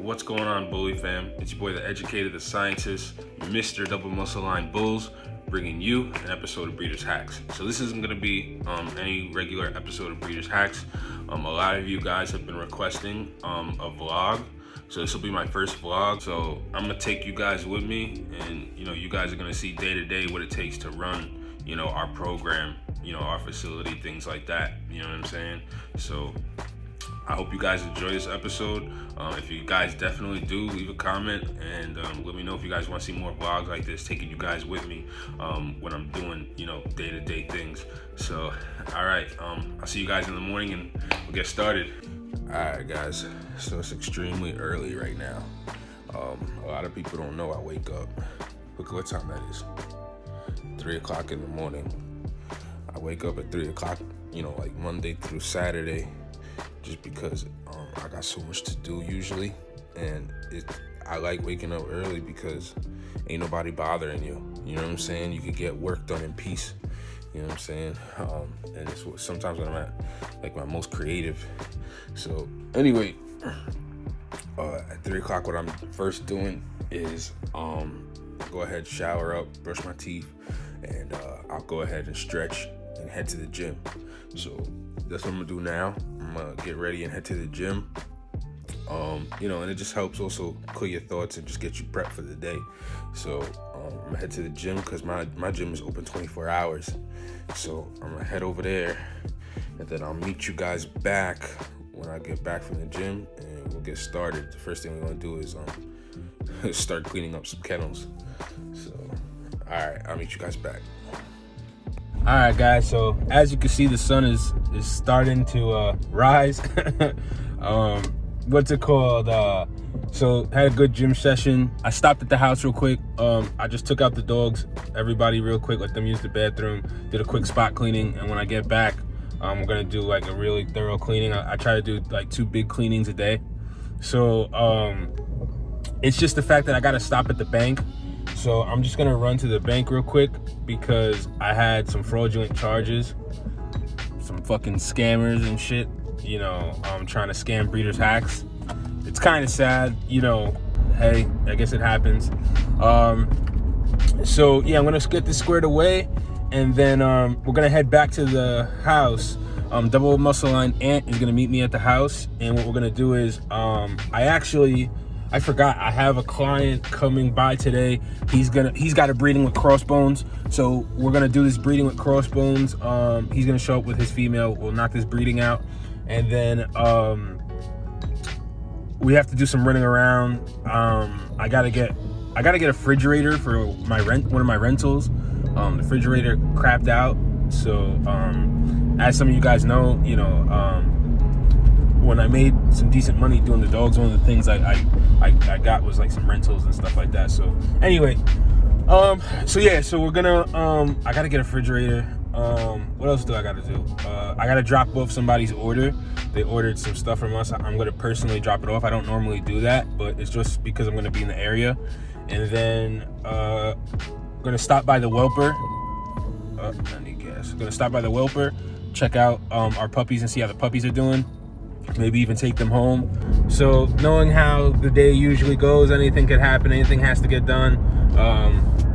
What's going on, Bully fam? It's your boy, the educator, the scientist, Mr. Double Muscle Line Bulls, bringing you an episode of Breeders Hacks. So this isn't going to be any regular episode of Breeders Hacks. A lot of you guys have been requesting a vlog. So this will be my first vlog. So I'm going to take you guys with me, and you guys are going to see day to day what it takes to run our program, our facility, things like that. You know what I'm saying? So I hope you guys enjoy this episode. If you guys definitely do, leave a comment and let me know if you guys want to see more vlogs like this, taking you guys with me when I'm doing, day-to-day things. So, all right, I'll see you guys in the morning and we'll get started. All right, guys, so it's extremely early right now. A lot of people don't know I wake up. Look at what time that is. 3 o'clock in the morning. I wake up at 3 o'clock, like Monday through Saturday, just because I got so much to do usually, and I like waking up early because ain't nobody bothering you. You know what I'm saying? You could get work done in peace. You know what I'm saying? And it's sometimes when I'm at like my most creative. So anyway, at 3 o'clock, what I'm first doing is go ahead, shower up, brush my teeth, and I'll go ahead and stretch and head to the gym. So that's what I'm gonna do now. I'm gonna get ready and head to the gym. And it just helps also clear your thoughts and just get you prepped for the day. So I'm gonna head to the gym because my gym is open 24 hours. So I'm gonna head over there, and then I'll meet you guys back when I get back from the gym, and we'll get started. The first thing we're gonna do is start cleaning up some kennels. So, all right, I'll meet you guys back. All right, guys, so as you can see, the sun is starting to rise. What's it called? So had a good gym session. I stopped at the house real quick. I just took out the dogs, everybody real quick, let them use the bathroom, did a quick spot cleaning, and when I get back, we're gonna do like a really thorough cleaning. I try to do like 2 big cleanings a day. So it's just the fact that I gotta stop at the bank. So I'm just gonna run to the bank real quick because I had some fraudulent charges, some fucking scammers and shit, I'm trying to scam Breeders Hacks. It's kind of sad, hey, I guess it happens. So yeah, I'm gonna get this squared away, and then we're gonna head back to the house. Double Muscle Line Ant is gonna meet me at the house, and what we're gonna do is I forgot I have a client coming by today. He's got a breeding with Crossbones, so we're gonna do this breeding with Crossbones. He's gonna show up with his female. We'll knock this breeding out, and then we have to do some running around. I gotta get a refrigerator for one of my rentals. The refrigerator crapped out, so as some of you guys know, when I made some decent money doing the dogs, one of the things I got was like some rentals and stuff like that. So anyway, so we're gonna I gotta get a refrigerator. What else do I gotta do? I gotta drop off somebody's order. They ordered some stuff from us. I'm gonna personally drop it off. I don't normally do that, but it's just because I'm gonna be in the area. And then gonna stop by the Whelper. I need gas. Gonna stop by the Whelper, check out our puppies and see how the puppies are doing. Maybe even take them home. So knowing how the day usually goes, anything could happen, anything has to get done.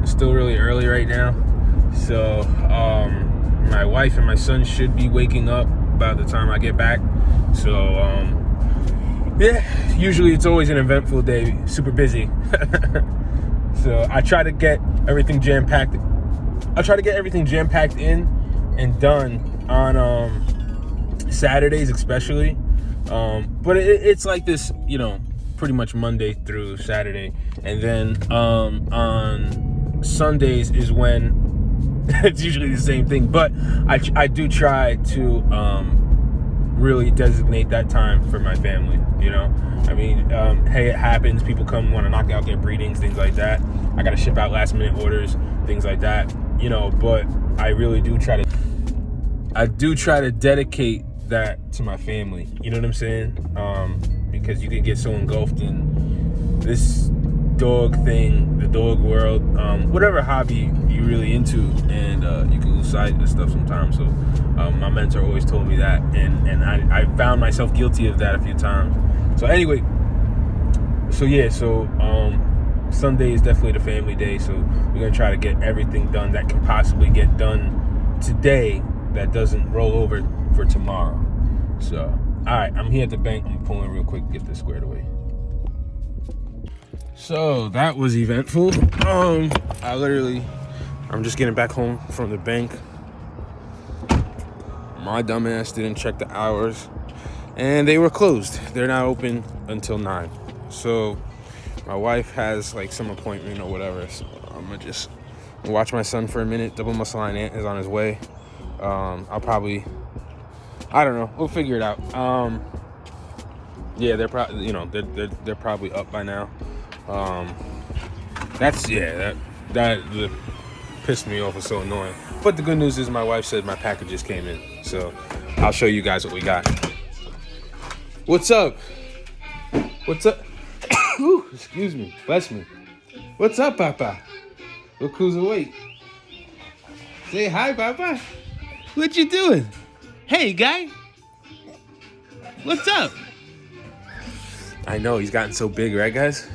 It's still really early right now. So my wife and my son should be waking up by the time I get back. So yeah, usually it's always an eventful day, super busy. So I try to get everything jam-packed. In and done on Saturdays especially. But it's like this, pretty much Monday through Saturday. And then on Sundays is when it's usually the same thing. But I do try to really designate that time for my family, hey, it happens. People come, want to knock out their breedings, things like that. I got to ship out last minute orders, things like that, but I really do try to dedicate that to my family, you know what I'm saying? Because you can get so engulfed in this dog thing, the dog world, whatever hobby you're really into, and you can lose sight of stuff sometimes. So my mentor always told me that, and I found myself guilty of that a few times. So anyway, Sunday is definitely the family day, so we're gonna try to get everything done that can possibly get done today that doesn't roll over for tomorrow. So, all right, I'm here at the bank. I'm pulling real quick to get this squared away. So that was eventful. I'm just getting back home from the bank. My dumbass didn't check the hours, and they were closed. They're not open until 9. So my wife has like some appointment or whatever. So I'm gonna just watch my son for a minute. Double muscle line Ant is on his way. I'll probably, I don't know. We'll figure it out. Yeah, they're probably, they're probably up by now. That pissed me off. It's so annoying. But the good news is my wife said my packages came in, so I'll show you guys what we got. What's up? What's up? Ooh, excuse me. Bless me. What's up, Papa? Look who's awake. Say hi, Papa. What you doing? Hey, guy. What's up? I know, he's gotten so big, right, guys?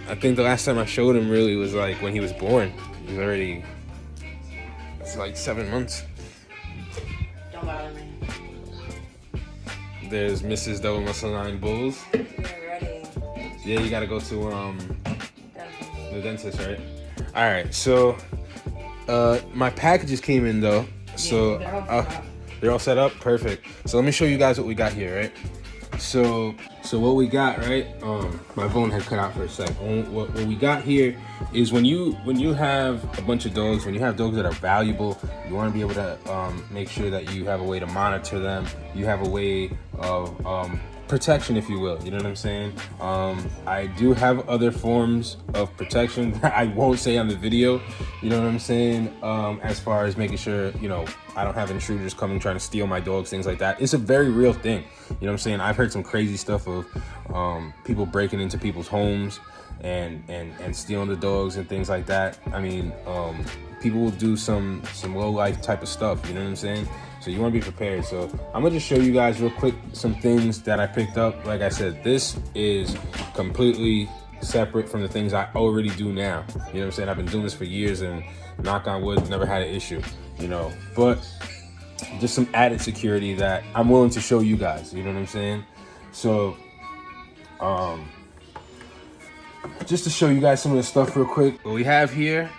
I think the last time I showed him really was like when he was born. He's already, it's like 7 months. Don't bother me. There's Mrs. Double Muscle Line Bulls. You're ready. Yeah, you gotta go to the dentist, right? All right, so my packages came in though. So they're all set up. Perfect. So let me show you guys what we got here, right? So what we got, right? My phone had cut out for a sec. What we got here is when you have a bunch of dogs, when you have dogs that are valuable, you want to be able to make sure that you have a way to monitor them. You have a way of protection, if you will. You know what I'm saying? I do have other forms of protection that I won't say on the video. You know what I'm saying? As far as making sure, I don't have intruders coming trying to steal my dogs, things like that. It's a very real thing. You know what I'm saying? I've heard some crazy stuff of people breaking into people's homes and stealing the dogs and things like that. I mean, people will do some low life type of stuff. You know what I'm saying? So you want to be prepared. So I'm gonna just show you guys real quick some things that I picked up. Like I said, this is completely separate from the things I already do now. You know what I'm saying? I've been doing this for years and knock on wood, never had an issue, but just some added security that I'm willing to show you guys. You know what I'm saying? So, just to show you guys some of the stuff real quick. What we have here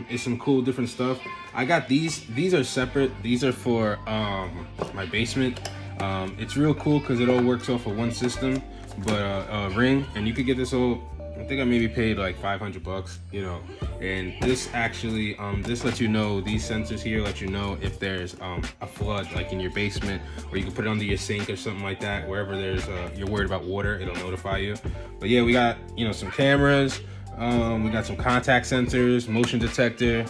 is some cool different stuff. I got these. These are separate. These are for my basement. It's real cool because it all works off of one system, but a ring, and you could get this all. I think I maybe paid like $500, and this actually, this lets you know, these sensors here let you know if there's a flood like in your basement, or you can put it under your sink or something like that. Wherever there's you're worried about water, it'll notify you. But yeah, we got, some cameras, we got some contact sensors, motion detector.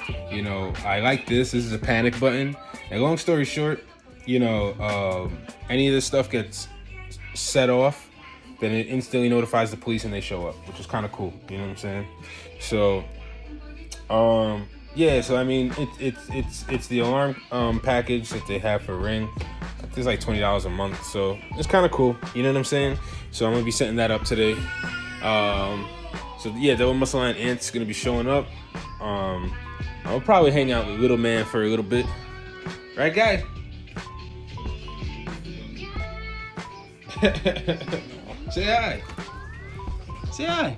I like this. This is a panic button. And long story short, any of this stuff gets set off, then it instantly notifies the police and they show up, which is kind of cool. You know what I'm saying? So, yeah. So I mean, it's the alarm package that they have for Ring. It's like $20 a month, so it's kind of cool. You know what I'm saying? So I'm gonna be setting that up today. So yeah, Double Muscle Line Ant's gonna be showing up. I'll probably hang out with little man for a little bit, right, guys? Say hi. Say hi.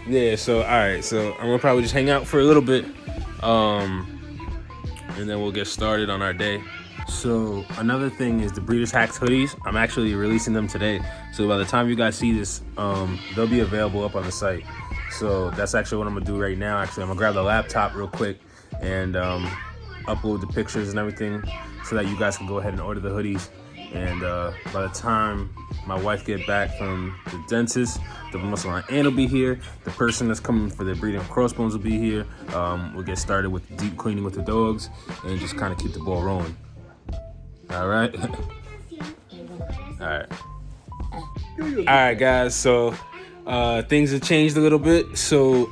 Yeah, so all right, so I'm gonna probably just hang out for a little bit, and then we'll get started on our day. So another thing is the Breeders Hacks hoodies. I'm actually releasing them today, so by the time you guys see this, they'll be available up on the site. So that's actually what I'm gonna do right now. Actually, I'm gonna grab the laptop real quick and upload the pictures and everything so that you guys can go ahead and order the hoodies. And by the time my wife get back from the dentist, the muscle line Ann will be here. The person that's coming for their breeding crossbones will be here. We'll get started with deep cleaning with the dogs and just kind of keep the ball rolling. All right. All right, guys. So things have changed a little bit. So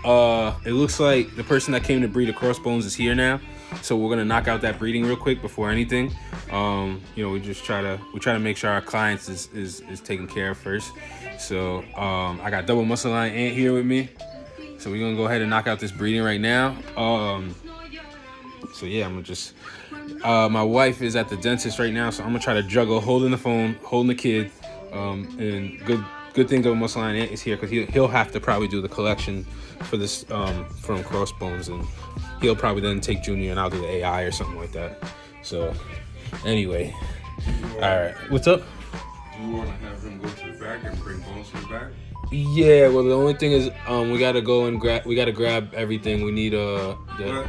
it looks like the person that came to breed the crossbones is here now. So we're gonna knock out that breeding real quick before anything. We try to make sure our clients is taken care of first. So I got double muscle line Ant here with me. So we're gonna go ahead and knock out this breeding right now. So yeah, I'm gonna just. My wife is at the dentist right now, so I'm gonna try to juggle holding the phone, holding the kid, and good thing double muscle line Ant is here because he'll have to probably do the collection for this from Crossbones, and he'll probably then take Junior and I'll do the AI or something like that. So anyway, all right, what's up? Do you want to have him go to the back and bring Bones to the back? Yeah, well the only thing is we gotta go and grab everything. We need the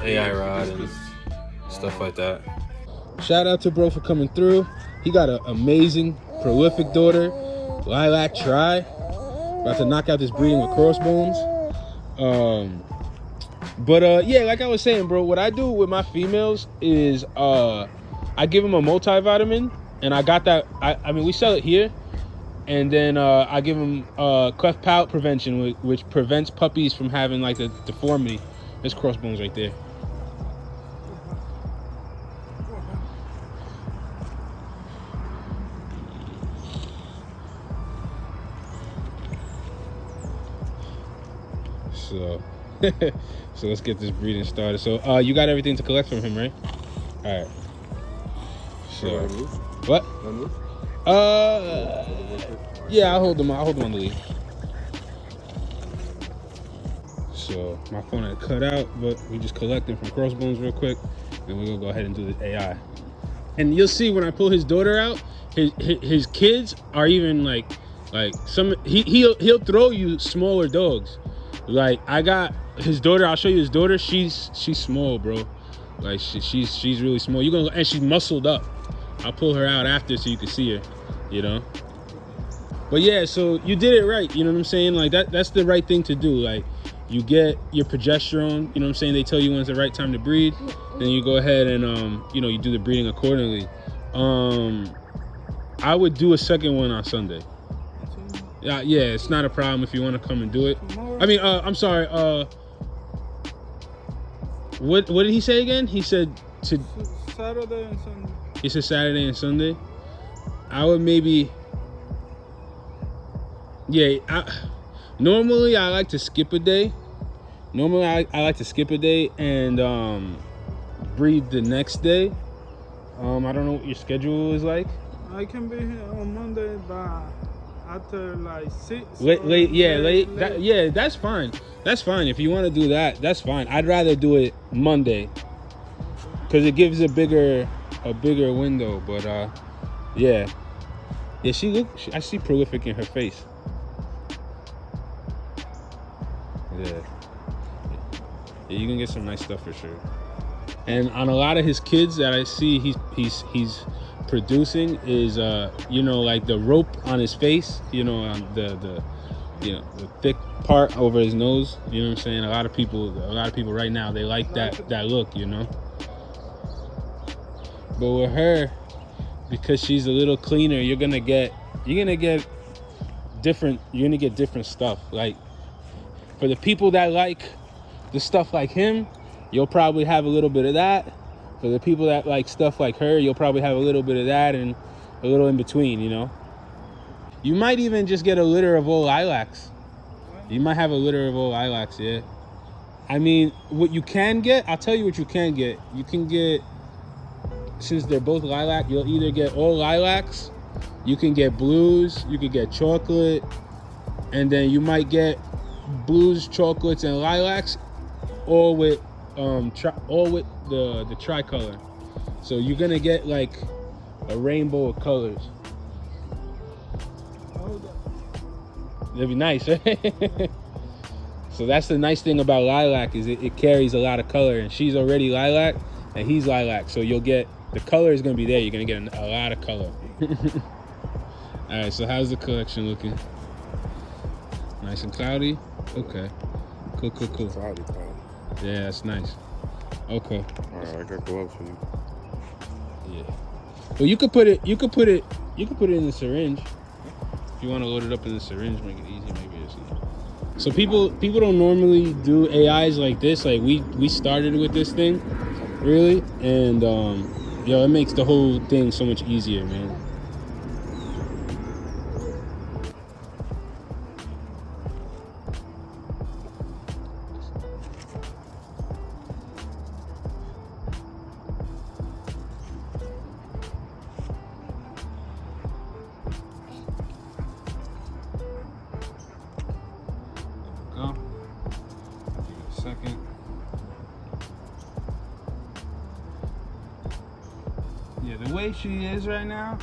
AI rod and stuff like that. Shout out to bro for coming through. He got an amazing, prolific daughter, Lilac Tri. About to knock out this breeding with Crossbones. Yeah, like I was saying, bro, what I do with my females is I give them a multivitamin, and I got that. I mean, we sell it here, and then I give them cleft palate prevention, which prevents puppies from having like the deformity. There's Crossbones right there. So let's get this breeding started. So you got everything to collect from him, right? All right. So what? Yeah, I'll hold him on the lead. So my phone had cut out, but we just collecting from Crossbones real quick, and we're gonna go ahead and do the AI. And you'll see when I pull his daughter out, his kids are even like some. He'll throw you smaller dogs. Like I got his daughter. I'll show you his daughter. She's small, bro. Like she's really small. And she's muscled up. I'll pull her out after so you can see her. You know. But yeah, so you did it right. You know what I'm saying? Like that's the right thing to do. Like you get your progesterone. You know what I'm saying? They tell you when's the right time to breed. Then you go ahead and you do the breeding accordingly. I would do a second one on Sunday. Yeah, it's not a problem if you want to come and do it. I mean, I'm sorry. What did he say again? He said to Saturday and Sunday. He said Saturday and Sunday. I would maybe. Yeah, normally I like to skip a day. Normally I like to skip a day and breed the next day. I don't know what your schedule is like. I can be here on Monday, but after like 6. Late. That's fine. That's fine. If you want to do that, that's fine. I'd rather do it Monday because it gives a bigger window. But yeah. I see prolific in her face. Yeah, you can get some nice stuff for sure. And on a lot of his kids that I see, he's producing is like the rope on his face, the thick part over his nose. You know what I'm saying? A lot of people right now, they like that look, But with her, because she's a little cleaner, you're gonna get different stuff. Like for the people that like the stuff like him, you'll probably have a little bit of that. For the people that like stuff like her, you'll probably have a little bit of that and a little in between, You might even just get a litter of old lilacs. You might have a litter of old lilacs, yeah. I mean, what you can get, I'll tell you what you can get. You can get, since they're both lilac, you'll either get all lilacs, you can get blues, you can get chocolate, and then you might get blues, chocolates, and lilacs, all with the tricolor. So you're gonna get like a rainbow of colors. That'd be nice, right? So that's the nice thing about lilac is it carries a lot of color, and she's already lilac and he's lilac, so you'll get the color is gonna be there. You're gonna get a lot of color. All right, so how's the collection looking? Nice and cloudy. Okay. Cool. Cloudy. Yeah, that's nice. Okay. All right, I got gloves for you. Yeah. Well, you could put it in the syringe. If you want to load it up in the syringe, make it easy, maybe it's easy. So people don't normally do AIs like this. Like we started with this thing, really, and yo, it makes the whole thing so much easier, man. Go. Give it a second. Yeah, the way she is right now,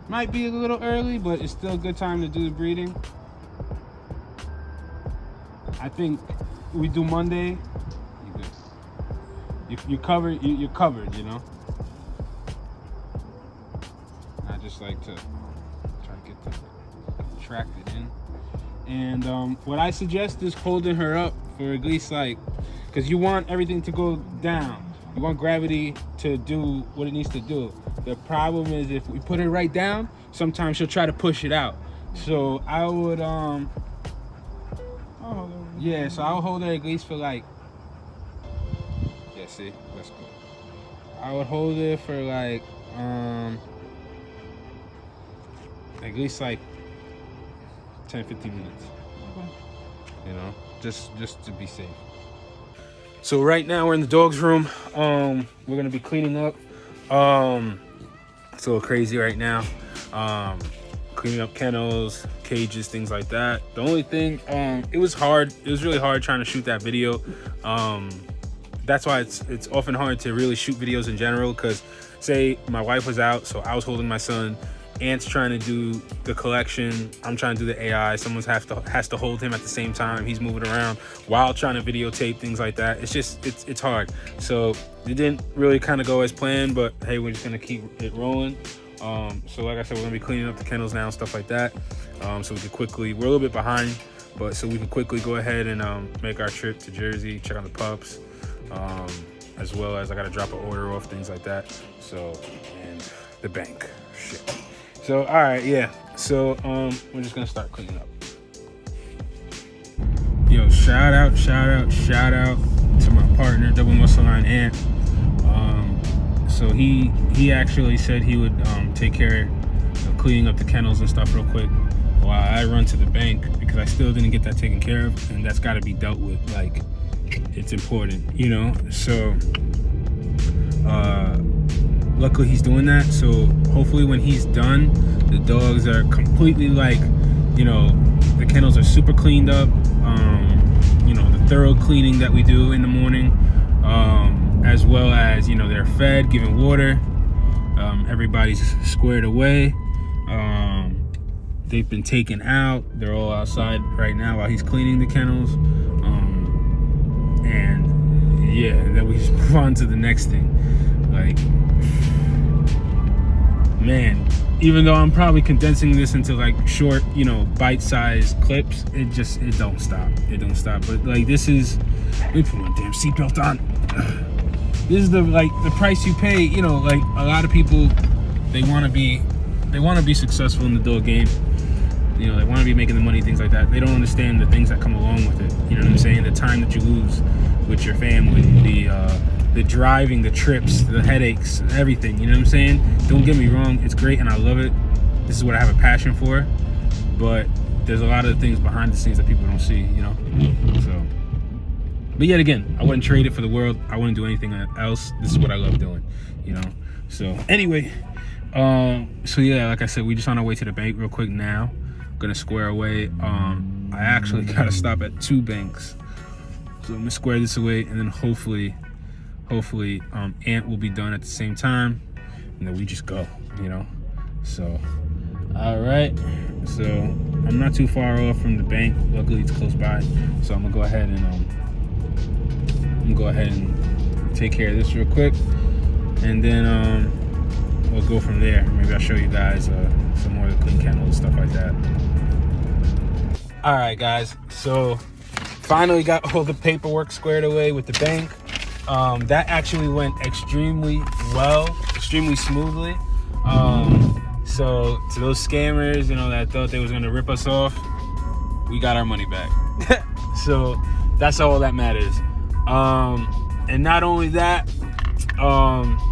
might be a little early, but it's still a good time to do the breeding. I think we do Monday. You good. You covered. You're covered. You know. I just like to try to get the contracted in. And what I suggest is holding her up for at least like, because you want everything to go down. You want gravity to do what it needs to do. The problem is if we put her right down, sometimes she'll try to push it out. So I would, yeah, so I'll hold her at least for like, yeah, see, that's good. I would hold her for like, at least like 10, 15 minutes. You know, just to be safe. So right now we're in the dog's room. We're gonna be cleaning up. It's a little crazy right now. Cleaning up kennels, cages, things like that. The only thing, it was hard. It was really hard trying to shoot that video. That's why it's often hard to really shoot videos in general, because say my wife was out, so I was holding my son. Ant's trying to do the collection. I'm trying to do the AI. Someone has to hold him at the same time. He's moving around while trying to videotape, things like that. It's just, it's hard. So it didn't really kind of go as planned, but hey, we're just gonna keep it rolling. So like I said, we're gonna be cleaning up the kennels now and stuff like that. So we can quickly, we're a little bit behind, but so we can quickly go ahead and make our trip to Jersey, check on the pups, as well as I gotta drop an order off, things like that. So, and the bank, shit. So, all right, yeah. So, we're just gonna start cleaning up. Yo, shout out to my partner, Double Muscle Line Ant. So he actually said he would take care of cleaning up the kennels and stuff real quick while I run to the bank, because I still didn't get that taken care of, and that's got to be dealt with. Like, it's important, you know. So, luckily he's doing that. So hopefully when he's done, the dogs are completely like, you know, the kennels are super cleaned up. You know, the thorough cleaning that we do in the morning, as well as, you know, they're fed, given water. Everybody's squared away. They've been taken out. They're all outside right now while he's cleaning the kennels. And yeah, then we just move on to the next thing. Like, man, even though I'm probably condensing this into like short, you know, bite-sized clips, it don't stop. But like, this is, let me put my damn seatbelt on. This is the price you pay. You know, like, a lot of people, they want to be successful in the dog game. You know, they want to be making the money, things like that. They don't understand the things that come along with it. You know what I'm saying? The time that you lose with your family, the driving, the trips, the headaches, everything. You know what I'm saying? Don't get me wrong, it's great and I love it. This is what I have a passion for. But there's a lot of things behind the scenes that people don't see, you know? So, but yet again, I wouldn't trade it for the world. I wouldn't do anything else. This is what I love doing, you know? So anyway, so yeah, like I said, we just on our way to the bank real quick now. Gonna square away. I actually gotta stop at 2 banks. So I'm gonna square this away, and then hopefully Ant will be done at the same time, and then we just go, you know. So, all right. So I'm not too far off from the bank. Luckily, it's close by. So I'm gonna go ahead and take care of this real quick, and then we'll go from there. Maybe I'll show you guys some more of the clean kennels and stuff like that. All right, guys. So finally got all the paperwork squared away with the bank. That actually went extremely well, extremely smoothly. So to those scammers, you know, that thought they was gonna rip us off, we got our money back. So that's all that matters. And not only that,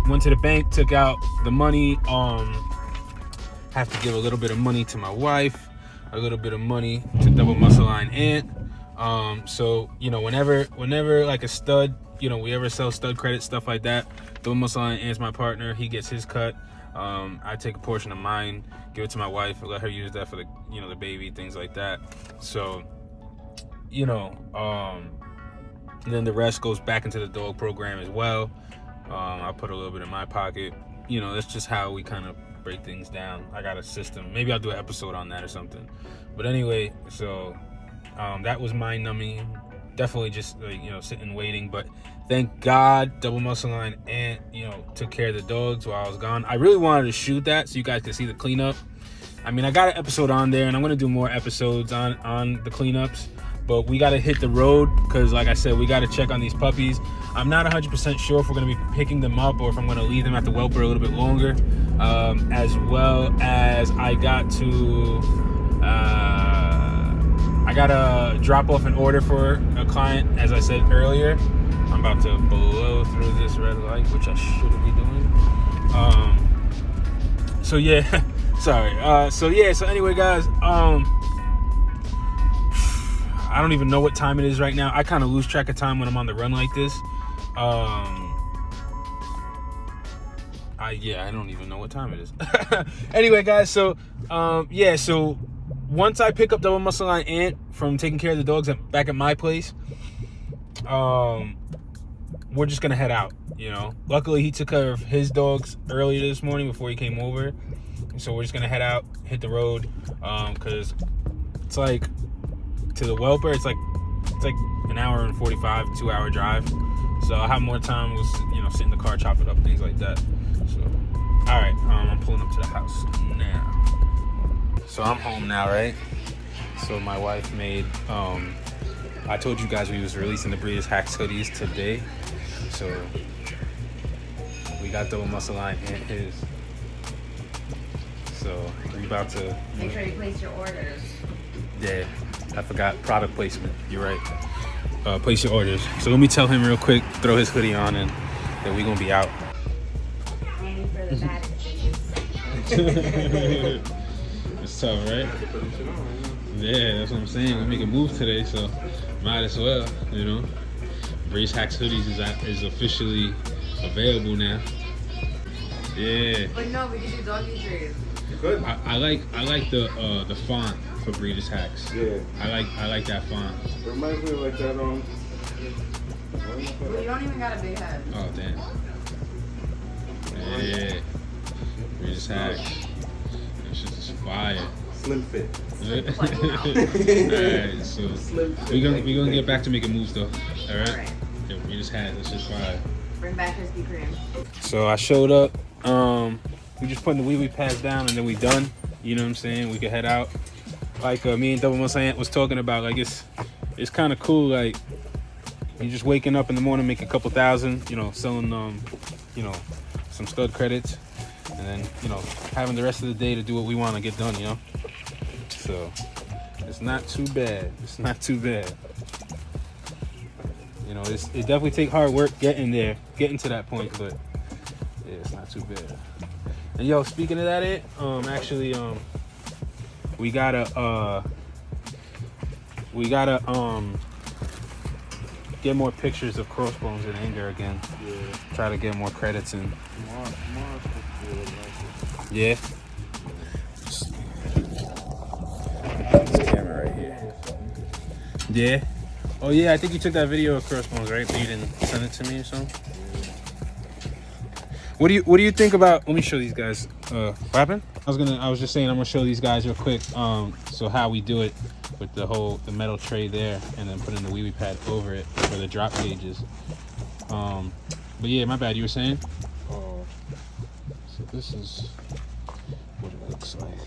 went to the bank, took out the money. Have to give a little bit of money to my wife, a little bit of money to Double Muscle Line Ant. So you know, whenever like a stud, you know, we ever sell stud credit, stuff like that, Double Muscle Line Ant's my partner. He gets his cut. I take a portion of mine, give it to my wife, and let her use that for the, you know, the baby, things like that. So, you know, and then the rest goes back into the dog program as well. I put a little bit in my pocket. You know, that's just how we kind of break things down. I got a system. Maybe I'll do an episode on that or something. But anyway, so that was mind numbing. Definitely just like, you know, sitting waiting. But thank God Double Muscle Line Ant, you know, took care of the dogs while I was gone. I really wanted to shoot that so you guys could see the cleanup. I mean, I got an episode on there, and I'm gonna do more episodes on the cleanups. But we gotta hit the road because, like I said, we gotta check on these puppies. I'm not 100% sure if we're gonna be picking them up or if I'm gonna leave them at the whelper a little bit longer. As well as I gotta drop off an order for a client, as I said earlier. I'm about to blow through this red light, which I shouldn't be doing. So yeah, sorry. So anyway, guys, I don't even know what time it is right now. I kind of lose track of time when I'm on the run like this. I don't even know what time it is. Anyway, guys, so so once I pick up Double Muscle Line Ant from taking care of the dogs back at my place, we're just gonna head out, you know. Luckily, he took care of his dogs earlier this morning before he came over, so we're just gonna head out, hit the road, because it's like, to the whelper, it's like an hour and 45, 2-hour drive. So I'll have more time. We'll, you know, sit in the car, chop it up, things like that. So, all right, I'm pulling up to the house now. So I'm home now, right? So my wife made, I told you guys we was releasing the Breeders Hacks hoodies today. So we got Double Muscle Line and his. So we about to Make sure you place your orders. Yeah, I forgot product placement. You're right. Place your orders. So let me tell him real quick, throw his hoodie on, and then we're gonna be out. Only for the bad It's tough, right? Yeah, that's what I'm saying. We make a move today, so might as well, you know. Breeders Hacks hoodies is officially available now. Yeah. But no, we can do doggy trees. Good. I like the font for Breeders Hacks. Yeah. I like that font. It reminds me of like that Well, you don't even got a big head. Oh damn. Yeah. Breeders Hacks. That shit is fire. Slim fit. Alright, so we're gonna get back to making moves though. Alright? Alright. Yeah, Breeders Hacks, that's just fire. Bring back Krispy Kreme. So I showed up. We just putting the wee pads down and then we done. You know what I'm saying? We can head out. Like me and Double Muscle Ant was talking about, like it's kind of cool. Like you just waking up in the morning, make a couple thousand, you know, selling you know, some stud credits, and then, you know, having the rest of the day to do what we want to get done, you know. So it's not too bad. It's not too bad. You know, it definitely take hard work getting to that point, but yeah, it's not too bad. And yo, speaking of that, actually, we gotta get more pictures of Crossbones and Anger again. Yeah. Try to get more credits in. Tomorrow's Yeah. This camera right here. Yeah. Oh yeah, I think you took that video of Crossbones, right? But you didn't send it to me or something. What do you think about? Let me show these guys. What happened? I was just saying I'm gonna show these guys real quick. So how we do it with the metal tray there, and then putting the wee pad over it for the drop gauges. But yeah, my bad. You were saying? So this is what it looks like,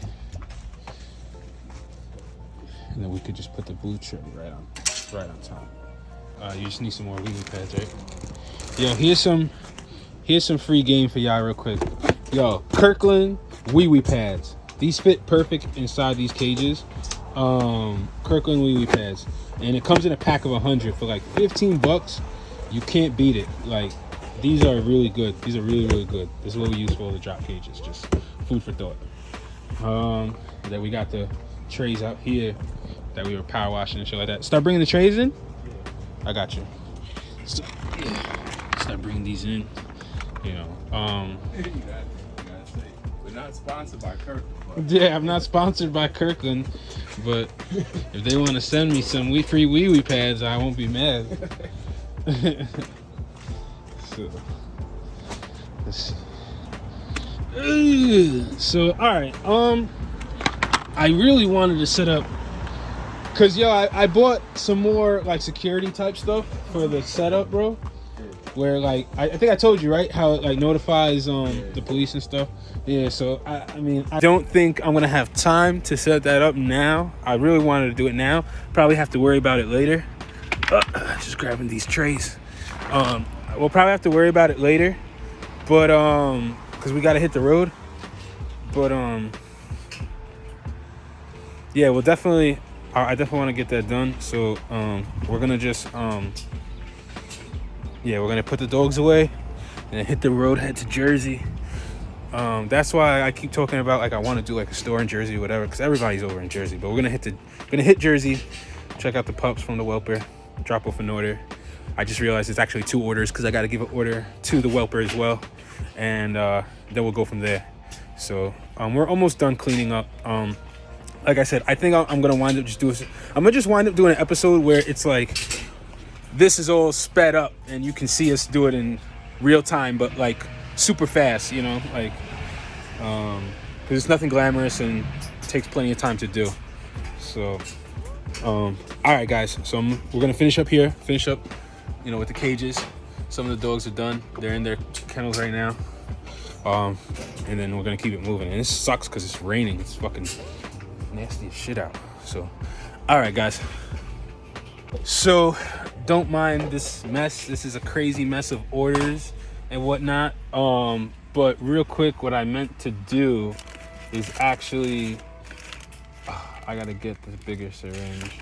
and then we could just put the blue tray right on top. You just need some more wee pads, right? Yo, here's some free game for y'all real quick. Yo, Kirkland wee pads. These fit perfect inside these cages. Kirkland wee pads. And it comes in a pack of 100 for like $15. You can't beat it. Like, these are really good. These are really, really good. This is what we use for all the drop cages. Just food for thought. Then we got the trays out here that we were power washing and shit like that. Start bringing the trays in. I got you. So, yeah. Start bringing these in. You know. You gotta say, we're not sponsored by Kirkland. Yeah, I'm not sponsored by Kirkland, but if they want to send me some free wee-wee pads, I won't be mad. So, let's see. So, all right. I really wanted to set up, cause yo, I bought some more like security type stuff for the setup, bro. Where like I think I told you, right, how it like notifies the police and stuff. Yeah, so I mean, I don't think I'm gonna have time to set that up now. I really wanted to do it now. Probably have to worry about it later. Just grabbing these trays. We'll probably have to worry about it later, but because we gotta hit the road. But yeah, we'll definitely. I definitely want to get that done. So we're gonna just yeah, we're gonna put the dogs away and then hit the road, head to Jersey. That's why I keep talking about like I want to do like a store in Jersey or whatever, because everybody's over in Jersey. But we're gonna hit Jersey, check out the pups from the whelper, drop off an order. I just realized it's actually 2 orders because I got to give an order to the whelper as well, and then we'll go from there. So we're almost done cleaning up. Like I said, I think I'm gonna wind up doing an episode where it's like this is all sped up and you can see us do it in real time, but like super fast, you know, like because it's nothing glamorous and takes plenty of time to do. So all right guys, so we're gonna finish up, you know, with the cages. Some of the dogs are done, they're in their kennels right now, and then we're gonna keep it moving. And this sucks because it's raining. It's fucking nasty as shit out. So all right guys, so don't mind this mess. This is a crazy mess of orders and whatnot. But real quick, what I meant to do is actually I gotta get the bigger syringe.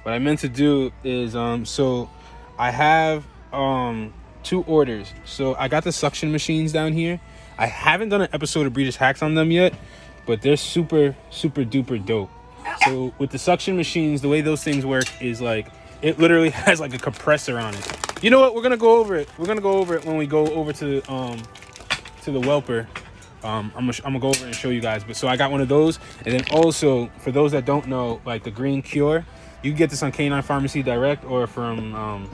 What I meant to do is so I have 2 orders. So I got the suction machines down here. I haven't done an episode of Breeders Hacks on them yet, but they're super duper dope. So with the suction machines, the way those things work is like it literally has like a compressor on it. You know what? We're gonna go over it. We're gonna go over it when we go over to the whelper. I'm gonna go over and show you guys. But so I got one of those, and then also for those that don't know, like the Green Cure, you can get this on Canine Pharmacy Direct or from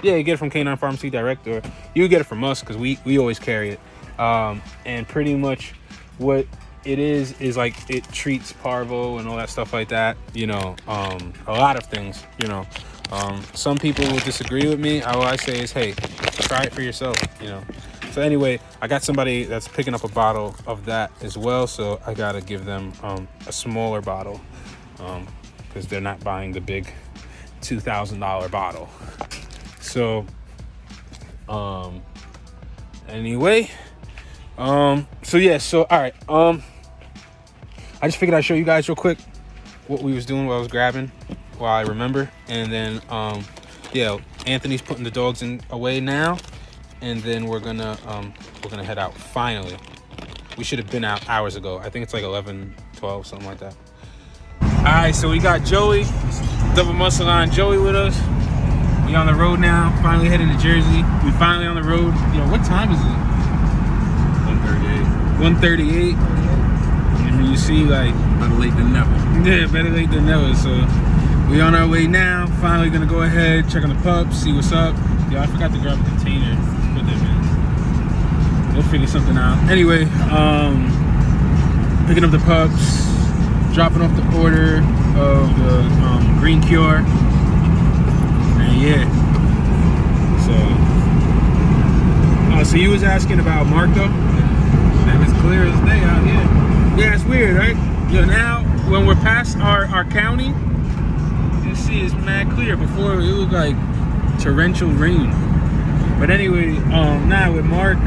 you get it from Canine Pharmacy Direct, or you can get it from us because we always carry it. And pretty much what it is like it treats parvo and all that stuff like that. You know, a lot of things. You know, some people will disagree with me. All I say is, hey, try it for yourself. You know. So anyway, I got somebody that's picking up a bottle of that as well, so I gotta give them a smaller bottle because they're not buying the big $2,000 bottle. So anyway, so yeah, so all right, I just figured I'd show you guys real quick what we was doing while I was grabbing, while I remember, and then yeah, Anthony's putting the dogs away now. And then we're gonna head out. Finally, we should have been out hours ago. I think it's like 11, 12, something like that. All right, so we got Joey, Double Muscle Line Joey with us. We on the road now. Finally heading to Jersey. We finally on the road. Yo, what time is it? 1:38. 1:38. And you see, like, Better late than never. Yeah, better late than never. So we on our way now. Finally gonna go ahead, check on the pups, see what's up. Yo, I forgot to grab a container. We'll figure something out. Anyway, picking up the pups, dropping off the order of the Green Cure, and yeah. So you was asking about Mark though? Man, it's clear as day out here. Yeah, it's weird, right? Yo, now when we're past our county, you see it's mad clear. Before it was like torrential rain. But anyway, now with Mark,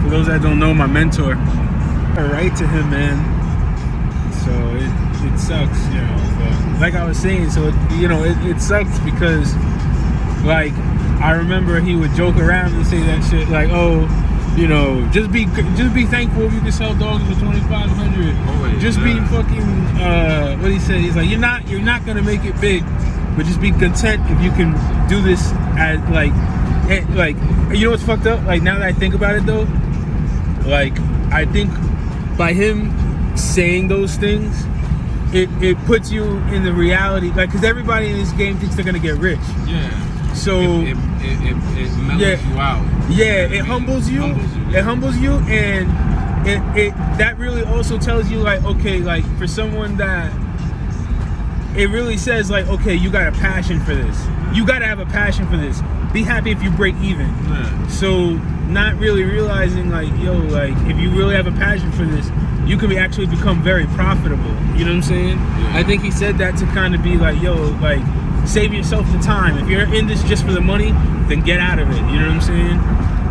for those that don't know, my mentor, I write to him, man. So it sucks, you know. But like I was saying, so it sucks because like, I remember he would joke around and say that shit like, oh, you know, just be thankful if you can sell dogs for $2,500. Just be fucking what he said. He's like, you're not gonna make it big, but just be content if you can do this as like you know what's fucked up? Like now that I think about it though, like I think by him saying those things, it puts you in the reality, like, because everybody in this game thinks they're gonna get rich. Yeah. So it mellows you out. Yeah, it humbles you. It humbles you, and it that really also tells you, like, okay, like for someone that it really says, like, okay, you got a passion for this. You got to have a passion for this. Be happy if you break even. Yeah. So not really realizing, like, yo, like if you really have a passion for this, you could actually become very profitable. You know what I'm saying? Yeah. I think he said that to kind of be like, yo, like, save yourself the time. If you're in this just for the money, then get out of it. You know what I'm saying?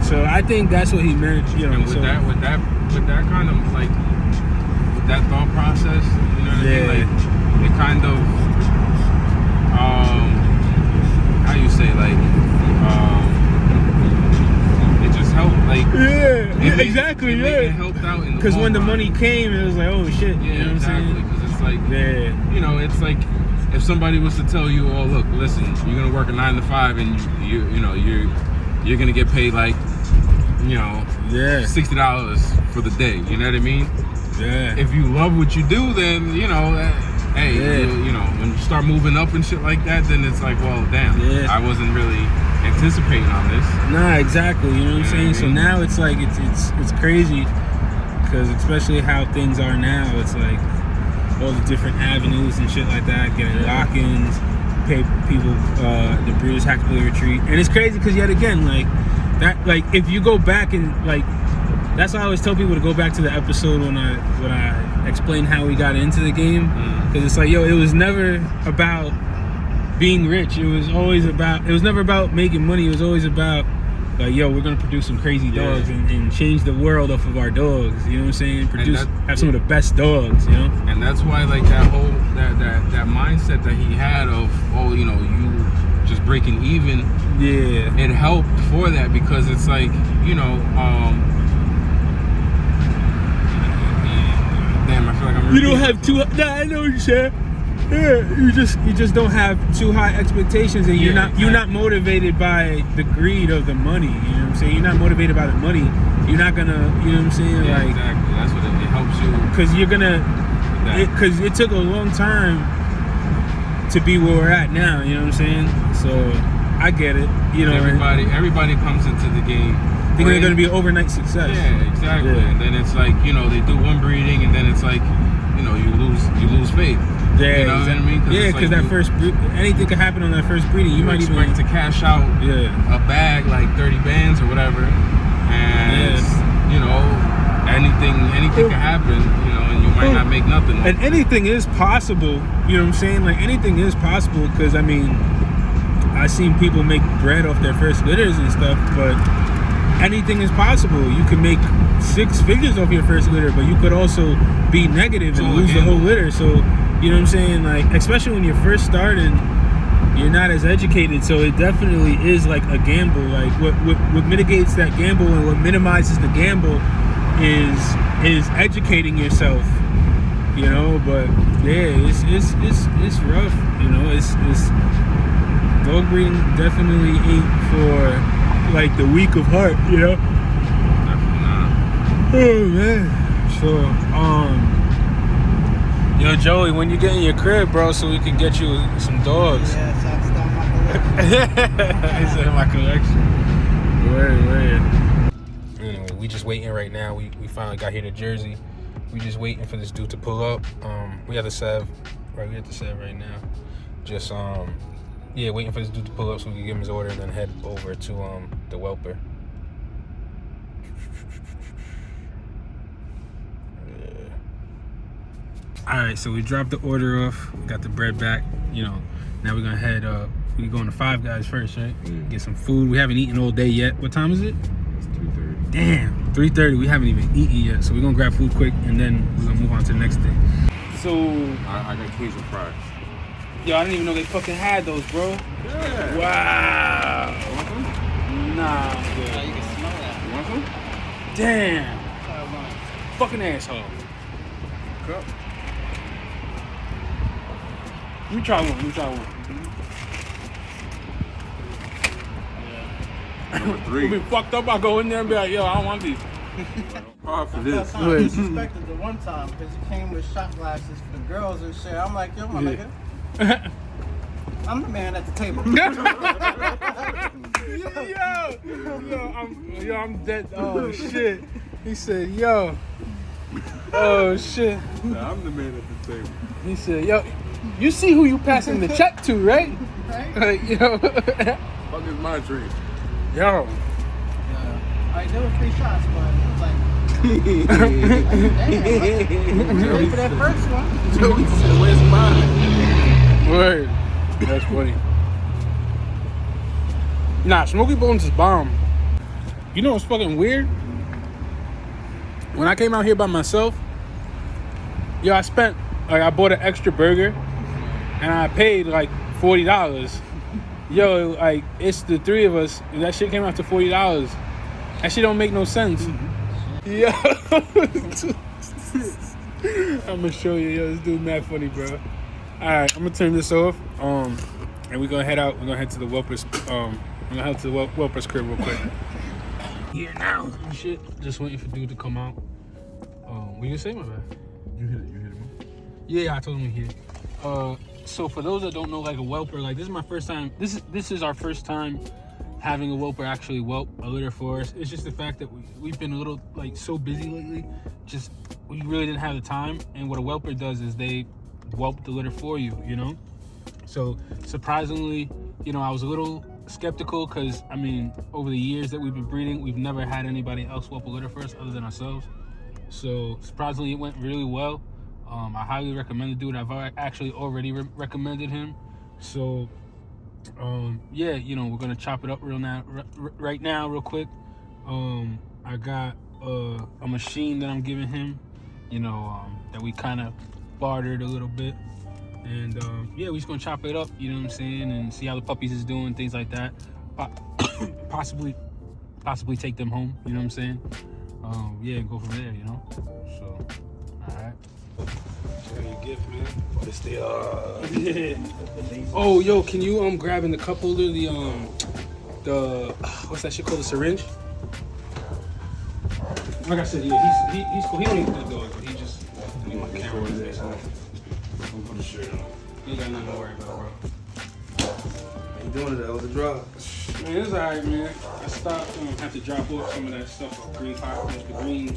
So I think that's what he meant. You know, and with that kind of like, with that thought process, you know what I mean? Like, it kind of, how you say, like, it just helped, like, exactly, it helped out in the because when the run. money came, it was like, oh shit. Yeah, you know what I'm exactly. saying? Because it's like, you know, it's like if somebody was to tell you, oh look, listen, you're gonna work a 9 to 5, and you're gonna get paid like, you know, $60 for the day. You know what I mean? Yeah. If you love what you do, then you know, hey, you know, when you start moving up and shit like that, then it's like, well, damn, I wasn't really anticipating on this. Nah, exactly. You know what I'm saying? So now it's like it's crazy, because especially how things are now, it's like all the different avenues and shit like that, getting lock-ins, pay people the Breeders' Hackability Retreat, and it's crazy because yet again, like that, like if you go back and like, that's why I always tell people to go back to the episode when I explained how we got into the game, because it's like, yo, it was never about being rich. It was never about making money. It was always about, like, yo, we're gonna produce some crazy dogs and change the world off of our dogs. You know what I'm saying? Have some of the best dogs. You know. And that's why, like, that whole that mindset that he had of, oh, you know, you just breaking even. Yeah. It helped for that, because it's like, you know, damn, I feel like I'm. You don't have too. Nah, I know what you're saying. Yeah, you just don't have too high expectations, and you're not motivated by the greed of the money. You know what I'm saying? You're not motivated by the money. You're not gonna, you know what I'm saying? Yeah, like, exactly. That's what it helps you. Because you're gonna, because it took a long time to be where we're at now. You know what I'm saying? So I get it. You know, everybody comes into the game thinking they're gonna be an overnight success. Yeah, exactly. Yeah. And then it's like, you know, they do one breeding, and then it's like, you know, you lose faith. Yeah, you know what I mean? Yeah, because like that first anything could happen on that first breeding. You might expect to cash out a bag like 30 bands or whatever, and you know, anything could happen. You know, and you might not make nothing. And anything is possible. You know what I'm saying? Like, anything is possible, because I mean, I've seen people make bread off their first litters and stuff, but anything is possible. You could make 6 figures off your first litter, but you could also be negative and lose the whole litter. So, you know what I'm saying? Like, especially when you're first starting, you're not as educated, so it definitely is like a gamble. Like, what mitigates that gamble and what minimizes the gamble is educating yourself. You know, but yeah, it's rough. You know, it's dog breeding definitely ain't for like the weak of heart. You know. Definitely not. Oh man. So yo, Joey, when you get in your crib, bro, so we can get you some dogs. Yeah, so I can start my collection. He said my collection. Word. Anyway, we just waiting right now. We finally got here to Jersey. We just waiting for this dude to pull up. We have the Sev. Right, we at the Sev right now. Just waiting for this dude to pull up so we can give him his order and then head over to the Whelper. Alright, so we dropped the order off. We got the bread back. You know, now we're gonna head we going to Five Guys first, right? Get some food. We haven't eaten all day yet. What time is it? It's 3:30. Damn, 3:30. We haven't even eaten yet. So we're gonna grab food quick, and then we're gonna move on to the next thing. So I got Cajun fries. Yo, I didn't even know they fucking had those, bro. Yeah. Wow. You want some? Nah, I'm good. You can smell that. You want some? Damn. Fucking asshole. Cup. Let me try one. Number We'll 3. be fucked up. I go in there and be like, yo, I don't want these. Hard for I this. kind of disrespected the one time because he came with shot glasses for the girls and shit. I'm like, yo, my nigga. I'm the man at the table. Yo, I'm dead. Oh shit. He said, yo. Oh shit. Nah, I'm the man at the table. He said, yo, you see who you passing the check to, right? Right? Like, yo. Fuck is my dream. Yo. Alright, there were 3 shots, but it was like, damn, ready for that first one. Joey said, where's mine? Word. That's funny. Nah, Smoky Bones is bomb. You know what's fucking weird? When I came out here by myself, yo, I bought an extra burger and I paid like $40. Yo, like, it's the 3 of us, and that shit came out to $40. That shit don't make no sense. Yo. I'm gonna show you, yo, this dude mad funny, bro. Alright, I'm gonna turn this off. And we're gonna head out. We're gonna head to the Welper's Welper's crib real quick. Here now. Shit. Just waiting for dude to come out. What you say, my bad? You hit it, man. Yeah, I told him here. So for those that don't know, like a whelper, like this is my first time. This is our first time having a whelper actually whelp a litter for us. It's just the fact that we've been a little like so busy lately. Just we really didn't have the time. And what a whelper does is they whelp the litter for you, you know. So surprisingly, you know, I was a little skeptical because I mean, over the years that we've been breeding, we've never had anybody else whelp a litter for us other than ourselves. So surprisingly, it went really well. I highly recommend the dude. I've actually already recommended him. So, yeah, you know, we're gonna chop it up right now, real quick. I got a machine that I'm giving him, you know, that we kind of bartered a little bit, and yeah, we're just gonna chop it up, you know what I'm saying, and see how the puppies is doing, things like that. Possibly take them home, you know what I'm saying. Yeah, and go from there, you know. So, all right. Your gift, man. It's the Oh, yo, can you grab in the cup holder the what's that shit called, the syringe? Like I said, yeah, he's cool. He don't even do the dog, but he just need my camera in his face. I'm gonna put a shirt on. You ain't got nothing to worry about, bro. You doing it? That was a drop. Man, it's alright, man. I stopped. Have to drop off some of that stuff of green pockets, the green.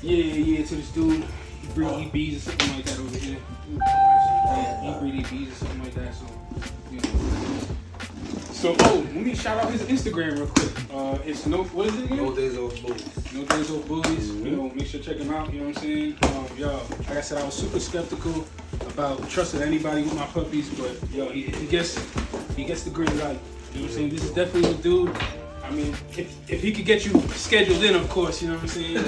Yeah, to this dude. He breed bees or something like that over here. He breed bees or something like that. So, you know. So, let me shout out his Instagram real quick. It's what is it again? No Days Old Bullies. No Days Old Bullies. You know, make sure to check him out. You know what I'm saying? Yo, like I said, I was super skeptical about trusting anybody with my puppies, but yo, he gets the green light. You know what I'm saying? This is definitely the dude. I mean, if he could get you scheduled in, of course, you know what I'm saying?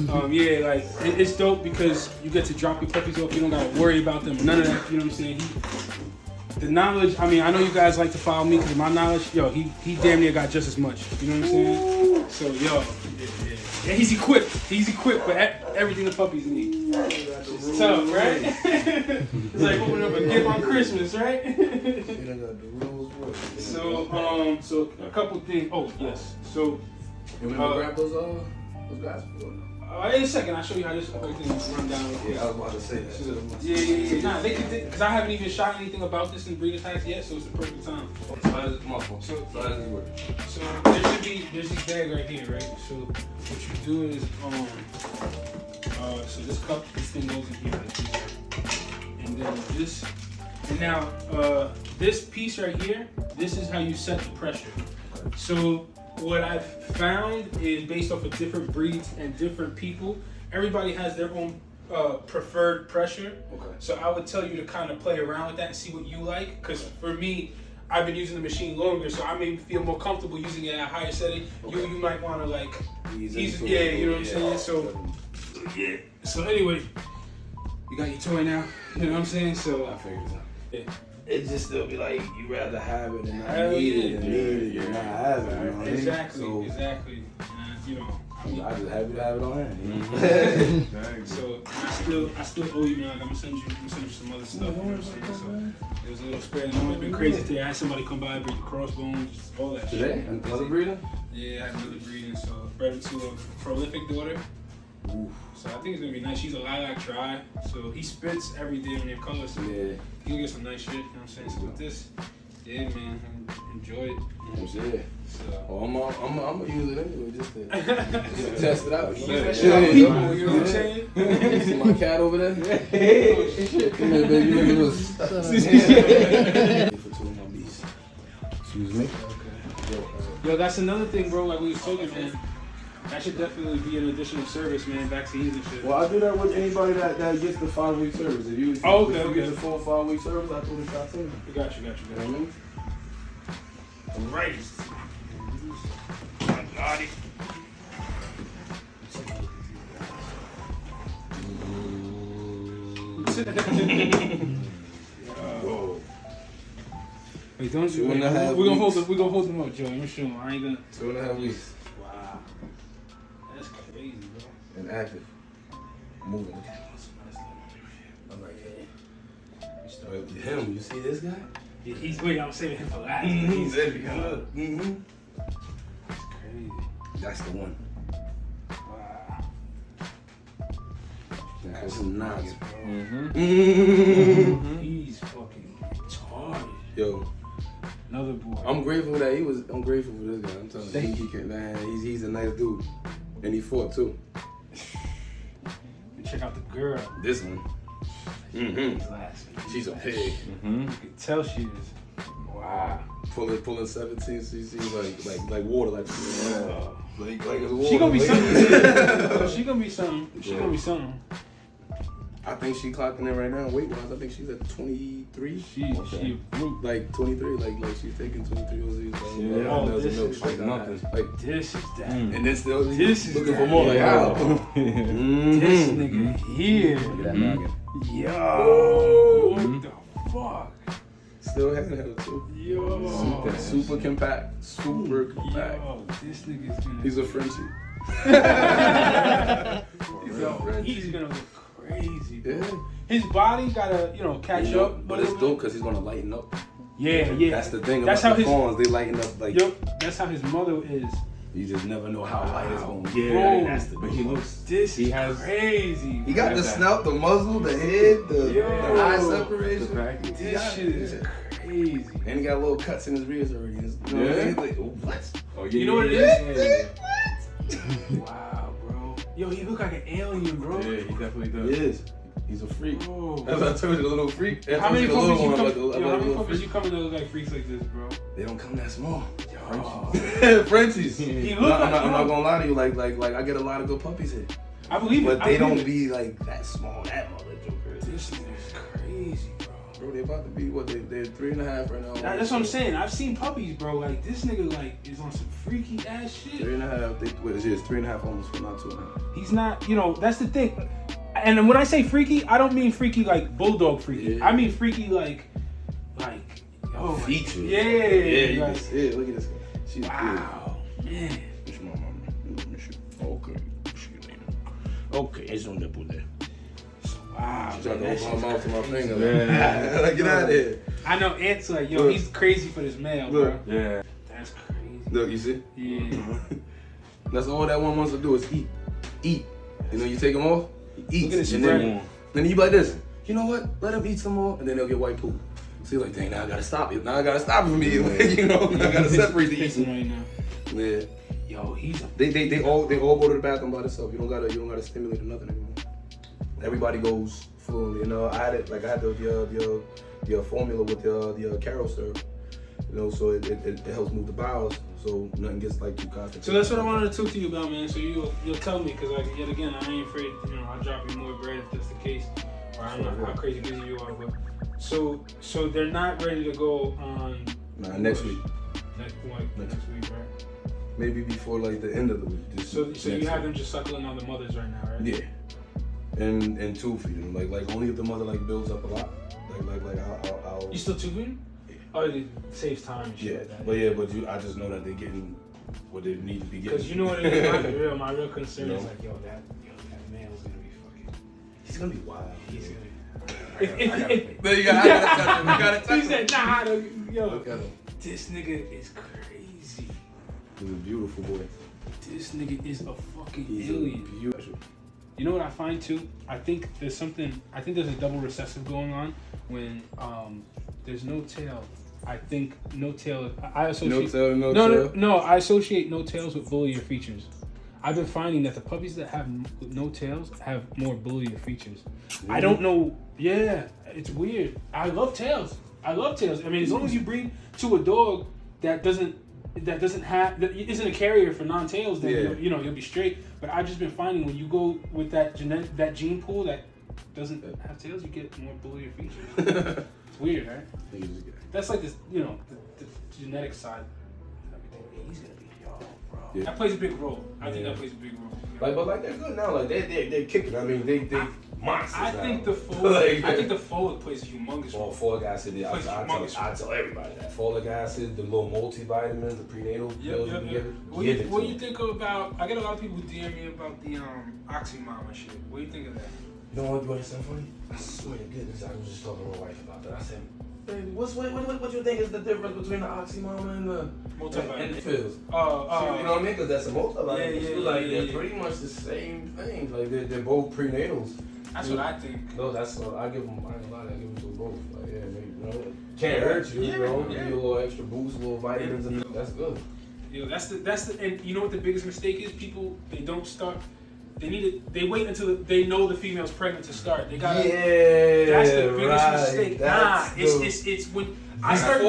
But, yeah, like, it's dope because you get to drop your puppies off. You don't got to worry about them. None of that, you know what I'm saying? The knowledge, I mean, I know you guys like to follow me because of my knowledge. Yo, he damn near got just as much. You know what I'm saying? So, yo, yeah, he's equipped. He's equipped for everything the puppies need. It's tough, right? It's like opening up a gift on Christmas, right? So a couple things. Oh, yes. So, You want to grab those guys? in a second, I'll show you how this whole thing is run down. Yeah, I was about to say that. Yeah. Nah, they can, because I haven't even shot anything about this in Breeders' Hacks yet, so it's the perfect time. There's There's this bag right here, right? So what you do is, so this thing goes in here like this, and then this piece right here, this is how you set the pressure. So what I've found is based off of different breeds and different people, everybody has their own preferred pressure. Okay. So I would tell you to kind of play around with that and see what you like. Because for me, I've been using the machine longer, so I may feel more comfortable using it at a higher setting. Okay. You might want to like ease you know what I'm saying? So yeah. So anyway, you got your toy now. You know what I'm saying? So I figured it out. it just still be like you rather have it and not Hell need yeah. it and need it and not have it. You know what I mean? Exactly, So exactly. And, you know, I mean, I just happy to have it on hand. You know? so I still owe you, man. Like, I'm gonna send you some other stuff. You know what I'm saying? So it was a little spare. It's been crazy today. I had somebody come by, bring the crossbones, just all that Today? shit. Another breeder? Yeah, I had another breeding. So bred it to a prolific daughter. Oof. So I think it's gonna be nice. She's a lilac tri, so he spits every day on their colors. So Yeah. you'll get some nice shit. You know what I'm saying? So with this, yeah, man, enjoy it. Yeah. So. Oh, I'm gonna use it anyway just to test it out. Use Yeah, that shit on yeah, people, yeah. you know what I'm saying? See my cat over there? Come here, baby. You look for two of my beasts. Excuse me. Yo, that's another thing, bro. Like we was talking, man. That should definitely be an additional service, man. Vaccines and shit. Well, I do that with anybody that gets the 5-week service. If you get the full 5-week service, I throw the shots in. We got you. You know what I mean? Right. I got it. Whoa. Wait, don't you? 2.5 We're gonna hold weeks. them. We're gonna hold them up, Joe. I'm sure. I ain't gonna. 2.5 weeks. Wow. That's crazy, bro. And active. Moving. I'm like, him, you see this guy? Yeah, he's wait. I'm saving him for last. He's very good. That's crazy. That's the one. Wow. That's nice. He's fucking retarded. Yo, Another boy. I'm grateful that I'm grateful for this guy. I'm telling you, he can, man. He's a nice dude, and he fought too. Check out the girl. This one. She's a pig. You can tell she is. Wow. Pulling 17 cc like water, like it's water. She gonna be something. She gonna be something. She gonna be something. I think she clocking in right now. Weight wise, I think she's at 23. She a brute. Like 23, like she's taking 23 OZs. Yeah. Oh, Oh, this this milk is straight nothing. Like, This is that. and then still This is looking that. for more. Like how? This nigga here. Look at that noggin. Yo. What the fuck? Still handheld too. Yo. Super compact. Super compact. Yo, this nigga's gonna. He's a Frenchie. He's gonna look crazy, bro. Yeah. His body gotta, catch up. But it's dope because he's gonna lighten up. Yeah. That's the thing That's about how the his fawns. They lighten up like. Yo, that's how his mother is. You just never know how light it's gonna get. Bro, That's the But he looks. This He is has- crazy. He got bro. the snout, the muzzle, the head, the Yo. eye separation. This shit is crazy. And he got little cuts in his ribs already. You know what I mean? Like, what? Oh, yeah, You know what it yeah, is? yeah. Wow, bro. Yo, he look like an alien, bro. Yeah, he definitely He does. is. He's a freak. Bro. As I told you, a little freak. How many puppies you come? like a How many little puppies freak. you coming that look like freaks like this, bro? They don't come that small. Yo. Frenchies. He No, look I'm like. not gonna lie to you. Like I get a lot of good puppies here, I believe it. but I they believe don't it. be like that small. That mother joker. This is crazy, bro. Bro, they about to be what? They're 3.5 right now. That's what I'm saying. I've seen puppies, bro. Like this nigga, like is on some freaky ass shit. 3.5. It's 3.5 almost, but not 2.5. He's not, that's the thing. And when I say freaky, I don't mean freaky like bulldog freaky. Yeah. I mean freaky like, Features. Yeah. Yeah, you like, can see it. Look at this. She's wow, man. good. It's my mama. Okay. Okay, it's on the there. Wow. She tried to man, open that my mouth to my finger. Yeah. Like, get out of here. I know Ant's like, yo, Look. he's crazy for this male, Look. bro. Yeah. That's crazy. Look, you see? Yeah. That's all that one wants to do is eat. Eat. You know, you take him off, he eats. Look at this and spread. then you be like this. You know what? Let him eat some more, and then they'll get white poop. So you're like, dang, now I gotta stop it. Now I gotta stop it from eating. You know, I gotta separate the Pissing eating. right now. Yeah. Yo, he's a. They all go to the bathroom by themselves. You don't gotta stimulate or nothing anymore. Everybody goes fluently. You know, I had the formula with the Carol syrup. You know, so it helps move the bowels, so nothing gets like too constipated. So that's what I wanted to talk to you about, man. So you'll tell me, because yet again, I ain't afraid. I'll drop you more bread if that's the case, or I don't know how crazy busy you are. But so they're not ready to go on. Nah, next week. Next week, right? Maybe before like the end of the week. So you have them just suckling on the mothers right now, right? Yeah. And tube feeding. Like only if the mother like builds up a lot. I'll You still tubing? Oh, it saves time and shit yeah, like that. but I just know that they're getting what they need to be getting. Because you know what it is, my real concern is like, that male's gonna be fucking. He's gonna be wild. He's gonna be. There you go. I gotta touch him. You gotta touch him. He said, nah, yo, Look at him. this nigga is crazy. He's a beautiful boy. This nigga is a fucking He's alien. beautiful. You know what I find too? I think there's a double recessive going on when there's no tail. I think no tail. I associate No tail. No. I associate no tails with bullier features. I've been finding that the puppies that have no tails have more bullier features. Really? I don't know. Yeah, it's weird. I love tails. I mean, as long as you breed to a dog that isn't a carrier for non-tails, then you'll be straight. But I've just been finding when you go with that gene pool that doesn't have tails, you get more bullier features. It's weird, right? That's like this, the genetic side of everything. He's gonna be bro. Yeah. That plays a big role. I think that plays a big role. But they're good now. Like they're kicking. I mean, they monsters. I now. think the folic plays a humongous Well, role. folic acid. I tell everybody that folic acid, the little multivitamins, the prenatal pills you can get. What do you think about? I get a lot of people who DM me about the oxymom and shit. What do you think of that? You know what? You want to sound funny? I swear to goodness, I was just talking to my wife about that. I said, baby, what you think is the difference between the oxymom and the Multivitamin. and the pills? You know what I mean? Because that's a multivitamin. Yeah. They're pretty much the same thing. Like they're both prenatals. That's what I think. No, that's I give them. I ain't lying. I give them to both. Like maybe, can't hurt you. You know, give you a little extra boost, a little vitamins, and that's good. That's the and you know what the biggest mistake is? People they don't start. They wait until they know the female's pregnant to start. They gotta. Yeah, that's the biggest mistake. It's when I start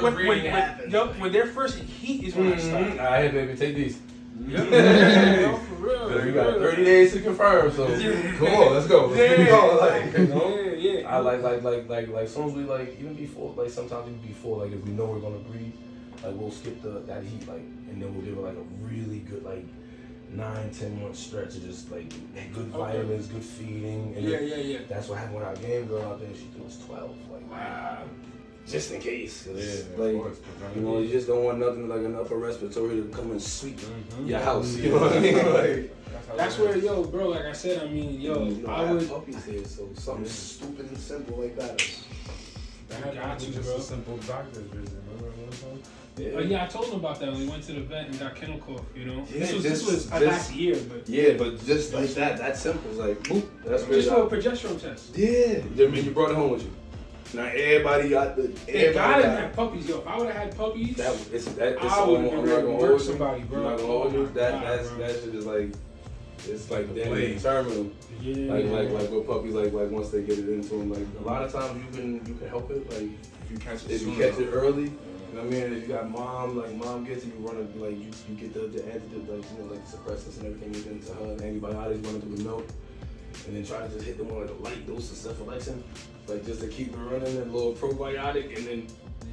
when their first heat is when I start. All right, baby, take these. No, for real. You got 30 days to confirm, so come on, let's go. Let's get it going. Yeah. I like soon as we even before sometimes even before if we know we're gonna breed, we'll skip that heat and then we'll give her a really good 9-10 month stretch of just good vitamins, good feeding. And yeah. That's what happened with our game girl out there. She was 12. Wow. Just in case. Of course. You just don't want nothing like an upper respiratory to come and sweep your house. You know what I mean? That's where, bro, like I said, I would. Puppies here, so something stupid and simple like that. I got you, just bro. a simple doctor's visit. Remember one time? Yeah, I told him about that when we went to the vet and got kennel cough. Yeah, this was last year, but but just like that simple, boop. That's just for a progesterone test. Yeah, you brought it home with you. Now everybody got the. They gotta have puppies, yo. If I would have had puppies, I would have ready to work somebody, bro. I'm not gonna hold you. That shit is it's damn terminal. Yeah. Like with puppies, once they get it into them, a lot of times you can help it, If you catch it early. You know what I mean? If you got mom gets it, you run it, you get the antidote, the suppressants and everything into her, and antibiotics running through the milk, and then try to just hit them on a light dose of cephalexin, just to keep it running, and a little probiotic, and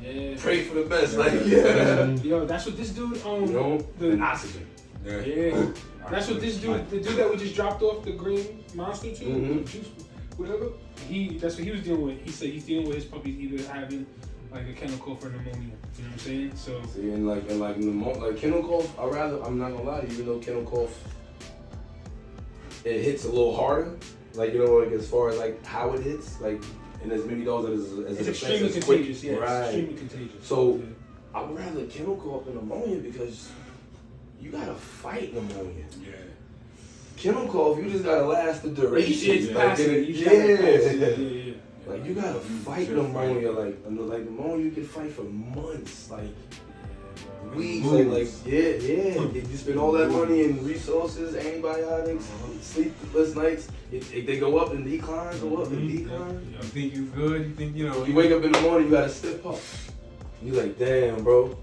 then pray for the best, Yo, that's what this dude and oxygen. Yeah. That's what this dude, the dude that we just dropped off the green monster to, juice, whatever. That's what he was dealing with. He said he's dealing with his puppies either having a kennel cough or pneumonia. You know what I'm saying? So. See, and kennel cough, I'm not gonna lie to you, even though kennel cough, it hits a little harder. As far as how it hits, and as many dogs as it's extremely contagious. Yeah, right. It's extremely contagious. So I would rather kennel cough than pneumonia because you gotta fight pneumonia. Yeah. Kennel cough, you just gotta last the duration. It's passive. You gotta fight pneumonia. Pneumonia you can fight for months. Weeks. You spend all that money in resources, antibiotics, sleepless nights. They go up and decline, You think you good? You think You wake up in the morning, you got a stiff puff. You damn, bro.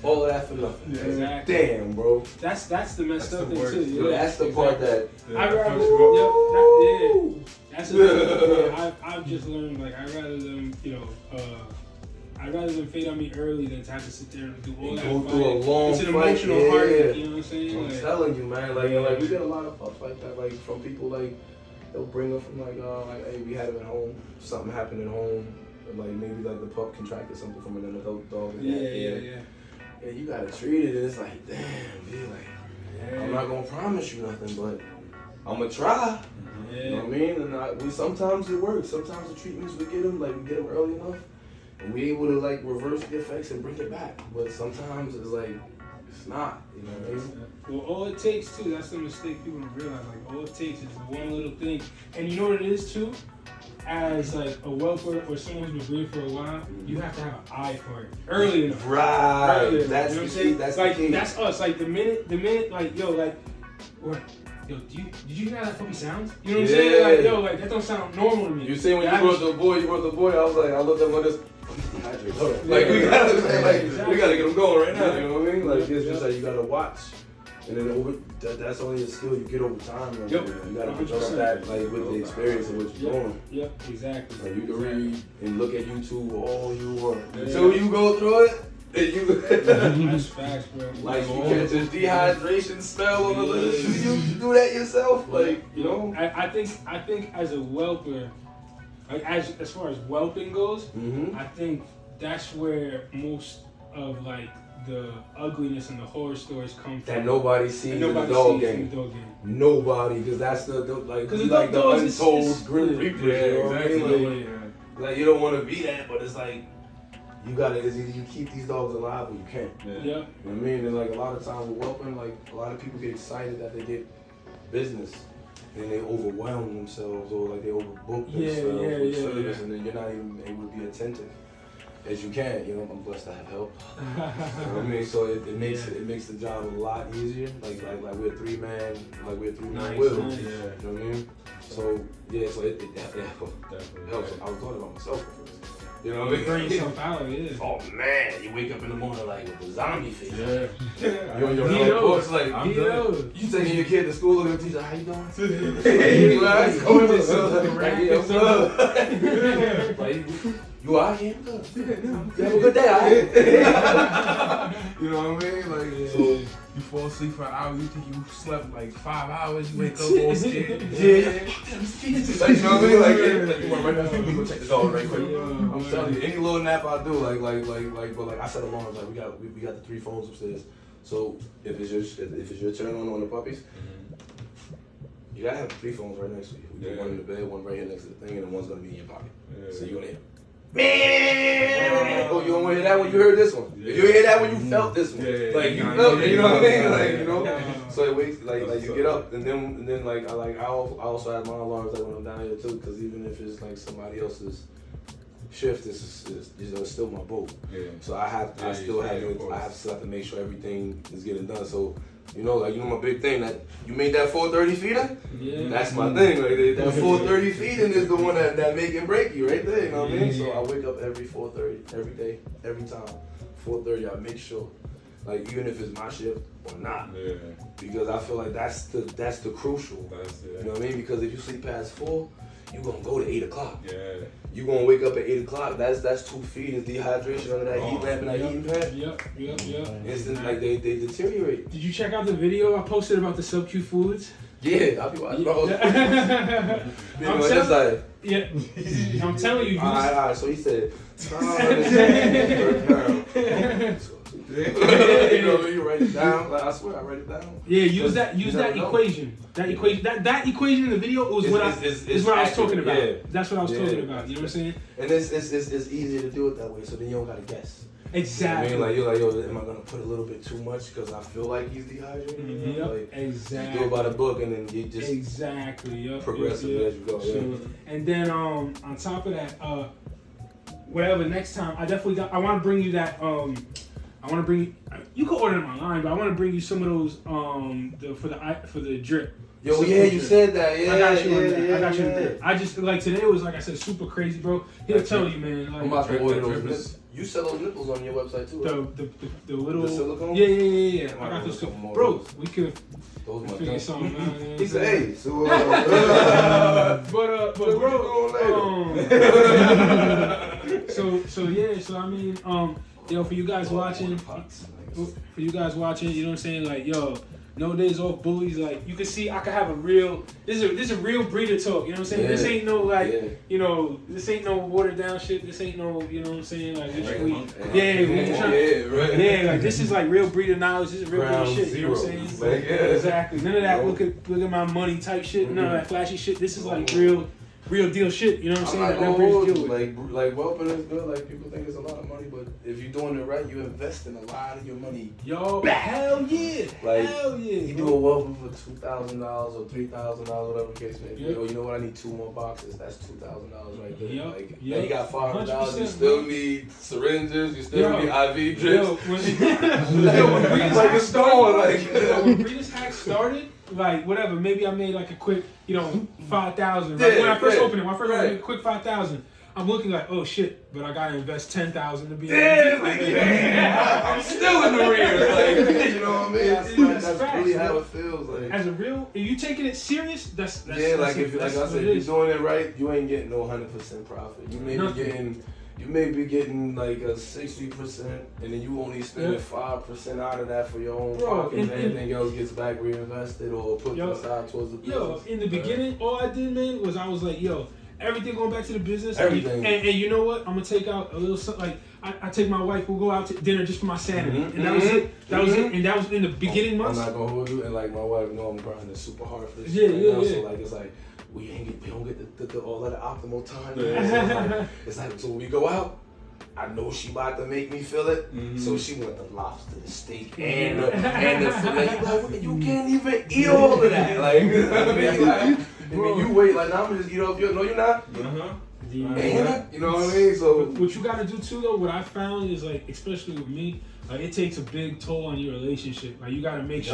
All of that for nothing. Yeah, exactly. Damn, bro. That's the messed up thing too. Yeah, that's the part that. That's the thing. I've just learned I'd rather them, I'd rather them fade on me early than to have to sit there and do all that. Go through a long It's an fight. emotional heartache. You know what I'm saying? I'm telling you, man. We get a lot of puffs like that, from people they'll bring her from like hey, we had him at home, something happened at home, like maybe like the pup contracted something from an adult dog. Yeah. And you gotta treat it, and it's like, damn, dude, like, I'm not gonna promise you nothing, but I'm gonna try. You know what I mean? And sometimes it works. Sometimes the treatments we get them early enough, and we able to like reverse the effects and bring it back. But sometimes it's like, it's not. You know what I mean? Well, all it takes too, that's the mistake people don't realize. Like, all it takes is one little thing. And you know what it is too? As like a whelper or someone who's been breeding for a while, you have to have an eye for it early enough. Right. Early enough. That's You know the what I'm key. saying? That's like, the key. that's us. Like the minute, like yo, like, or yo, did you hear how that puppy sounds? You know what I'm saying? Like yo, like that don't sound normal to me. You see when you brought the boy, I was like, I looked up on this. Like we gotta get him going right now. You know what I mean? Like it's just like you gotta watch, and then that's only a skill you get over time. Like, Yep. You gotta develop that like with the experience of what you're doing. Yep, exactly. Like you can read and look at YouTube all you want until you go through it. And you That's facts, bro. like you catch a dehydration spell on the little you do that yourself. Like you know. I think as a whelper, like as far as whelping goes, Mm-hmm. I think that's where most of like the ugliness and the horror stories come from. That nobody sees And in the nobody dog sees in game. the dog game. Nobody, because that's the like, 'Cause we the like the dogs is- untold is- grim reapers. You know what I mean? Yeah. Like you don't want to be that, but it's like you gotta. It's either you keep these dogs alive or you can't. Yep. You know what I mean? And like a lot of times with whelping, like a lot of people get excited that they get business, and they overwhelm themselves or like they overbook themselves with service, and then you're not even able to be attentive as you can. You know, I'm blessed to have help. You know what I mean? So it makes the job a lot easier. Like we're a three man Nice, will. nice. You know what I mean? So so it helps. I was talking about myself at first. You know what I mean? Burn yourself out, yeah. Oh man, you wake up in the morning like with the zombie face. Yeah. You're on your He front knows. porch like, I'm He done. knows. you taking your kid to school, looking at the teacher, how you doing? You just Like, yeah, I'm good. Like, you out here? Good. You have a good day, alright? You know what I mean? Like, So you fall asleep for an hour, you think you slept like 5 hours, you wake up all scared. Like, you know what I mean? Like you want right now, we go check the dog right quick. I'm telling you, any little nap I do, but I set alarms. Like we got the 3 phones upstairs. So if it's your turn on the puppies, you gotta have 3 phones right next to you. We got one in the bed, one right here next to the thing, and then one's gonna be in your pocket. So you're gonna hear. Oh, you don't want to hear that one? You heard this one. If you hear that one, you felt this one. Like you felt it. You know what I mean? Like you know. So it wakes like you get up, and then like I also have my alarms that when I'm down here too, because even if it's like somebody else's shift, it's still my boat. Yeah. So I still have to make sure everything is getting done. So you know my big thing that you made that 4:30 feeder. Yeah. That's my thing right there. That 4:30 feeding is the one that make and break you right there. You know what I mean? So I wake up every 4:30 every day, every time. 4:30, I make sure, like even if it's my shift or not, because I feel like that's the crucial. That's it. You know what I mean? Because if you sleep past 4, you gonna go to 8 o'clock. Yeah. You gonna wake up at 8 o'clock. That's 2 feedings, dehydration under that heat lamp and that heating pad. Yep. Instant, like they deteriorate. Did you check out the video I posted about the sub-Q foods? Yeah, I'll be watching. Yeah, I'm telling you. All right. So he said, you know, you write it down. Like I swear, I write it down. Yeah, use that equation. That equation in the video was what I was talking about. Yeah. That's what I was talking about. You know what I'm saying? And it's easier to do it that way, so then you don't gotta guess. Exactly. You know what I mean? Like you're like, yo, am I gonna put a little bit too much because I feel like he's dehydrated? Mm-hmm. Yep. Like, Exactly. you do it by the book, and then you just progressively as you go. So, and then on top of that, whatever next time, I want to bring you that. I want to bring you can order them online, but I want to bring you some of those for the drip. Yo, yeah, you said that. Yeah, I got you on that. I got you on that. I just like today was like I said, super crazy, bro. He'll tell you, man. Like, I'm about to order those nipples. You sell those nipples on your website too, right? The little the silicone. Yeah. I got those too, bro. We could those figure something out. He said, "Hey, so but bro, so I mean, yo, for you guys watching, you know what I'm saying, like, yo, No days off bullies. Like you can see, I could have a real. This is a real breeder talk. You know what I'm saying? Yeah. This ain't no like, Yeah. you know, this ain't no watered down shit. This ain't no, you know what I'm saying? Like, like this is like real breeder knowledge. This is real breeder shit. You know what I'm saying? Like, Exactly. None of that. Look at my money type shit. None of that flashy shit. This is like real deal shit. You know what I'm saying? I'm That not real gonna breeders hold deal you. with. Like whelping is good. Like people think it's a lot of money, but if you're doing it right, you invest in a lot of your money. Yo, hell yeah. Like, Hell yeah. You do a whelping for $2,000 or $3,000, whatever the case may be. Yep. You know what? I need 2 more boxes. That's $2,000 right there. Yep. Like, Yep. and you got $500. You 100%, still bro. need syringes. You still Yo. need IV Yo, drips. when Like a stone. Like when Breeders' Hack started, like whatever, maybe I made like a quick, 5,000. Like, when I first opened it, opened a quick 5,000. I'm looking like, oh shit, but I gotta invest 10,000 to be. I'm still in the rear. Like, you know what I mean? That's facts, really how bro. it feels. Like, As a real, if you taking it serious, that's yeah, like that's if like I what said, it if is. you're doing it right, you ain't getting no 100% profit. You may be getting like a 60%, and then you only spending 5% out of that for your own pocket, and everything else gets back reinvested or put aside towards the business. In the beginning, all I did, man, was I was like, everything going back to the business. Everything. And you know what? I'm gonna take out a little something. Like I take my wife. We'll go out to dinner just for my sanity, and that was it. That was it. And that was in the beginning months. I'm not gonna hold you, and like my wife know I'm grinding super hard for this. Yeah, shit yeah, now, yeah. So like it's like we don't get the all of the optimal time. Man. It's like so when we go out, I know she about to make me feel it. So she want the lobster, the steak, and the fillet. Like, you can't even eat all of that. Like, you know what I mean? Like, and then you wait, like, now I'm just eat off your. No, you're not. You know what I mean? So what you got to do too, though, what I found is like, especially with me, like it takes a big toll on your relationship. Like you got to make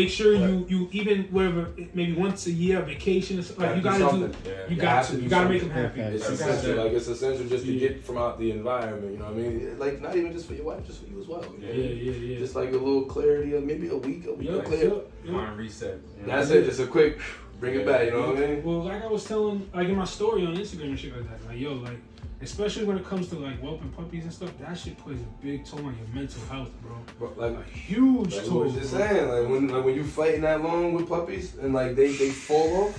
sure you even whatever maybe once a year vacation. Like you got to do. You got to make them happy. It's essential. Like it's essential just to get from out the environment. You know what I mean? Like not even just for your wife, just for you as well. You know? Yeah. Just like a little clarity of maybe a week of clarity. Mind reset. That's it. Just a quick bring it back. You know what I mean? Well, like I was telling, like in my story on Instagram and shit like that, like especially when it comes to like whelping puppies and stuff, that shit plays a big toll on your mental health, bro. Like a huge like toll. I was just saying, like when you fighting that long with puppies and like they fall off,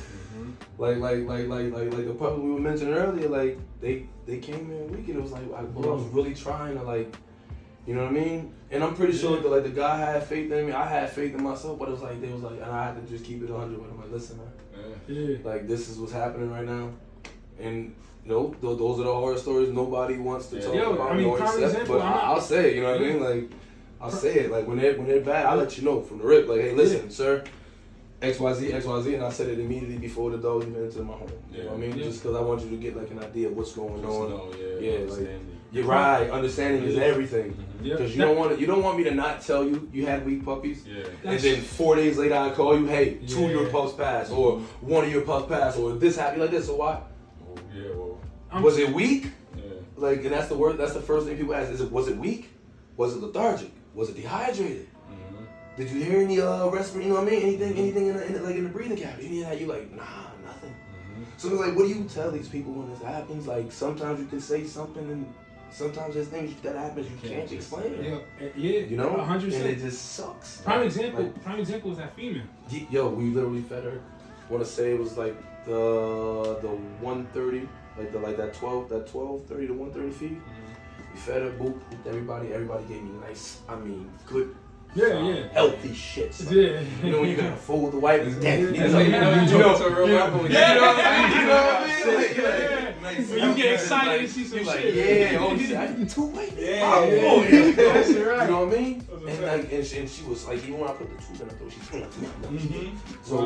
like the puppy we were mentioning earlier, like they came in weak and it was like I was really trying to like, you know what I mean? And I'm pretty sure that like the guy had faith in me, I had faith in myself, but it was like they was like, and I had to just keep it 100 with him. Like, listen, man, like this is what's happening right now, and. No, those are the horror stories nobody wants to talk about. I mean, prime example, but I'll say it, you know what I mean? Like, I'll say it. Like, when they're bad, I'll let you know from the rip. Like, hey, listen, sir, XYZ, and I said it immediately before the dog even entered my home. You know what I mean? Just because I want you to get, like, an idea of what's going on. Like, you're right. Understanding is everything. Because you don't want me to not tell you had weak puppies. And then 4 days later, I call you, hey, 2 of your pups passed, or 1 of your pups passed, or this happened like this. So why? Was it weak? Like, and that's the word. That's the first thing people ask. Was it weak? Was it lethargic? Was it dehydrated? Did you hear any respiratory? You know what I mean? Anything in the breathing cavity? Any of that? You like, nah, nothing. So it's like, what do you tell these people when this happens? Like, sometimes you can say something, and sometimes there's things that happens you can't explain. You know, 100%. And it just sucks. Prime example is that female. Yo, we literally fed her. I want to say it was like the 130. Like that 12, 30 to 130 feet. We fed her, boop, everybody gave me nice, good, healthy shit. So, you know when you gotta fold the wipe, it's dead. You You get excited to see some shit. I need 2 weight. That's right. You know what I mean? And she was like, even when I put the tube in her throat, she's So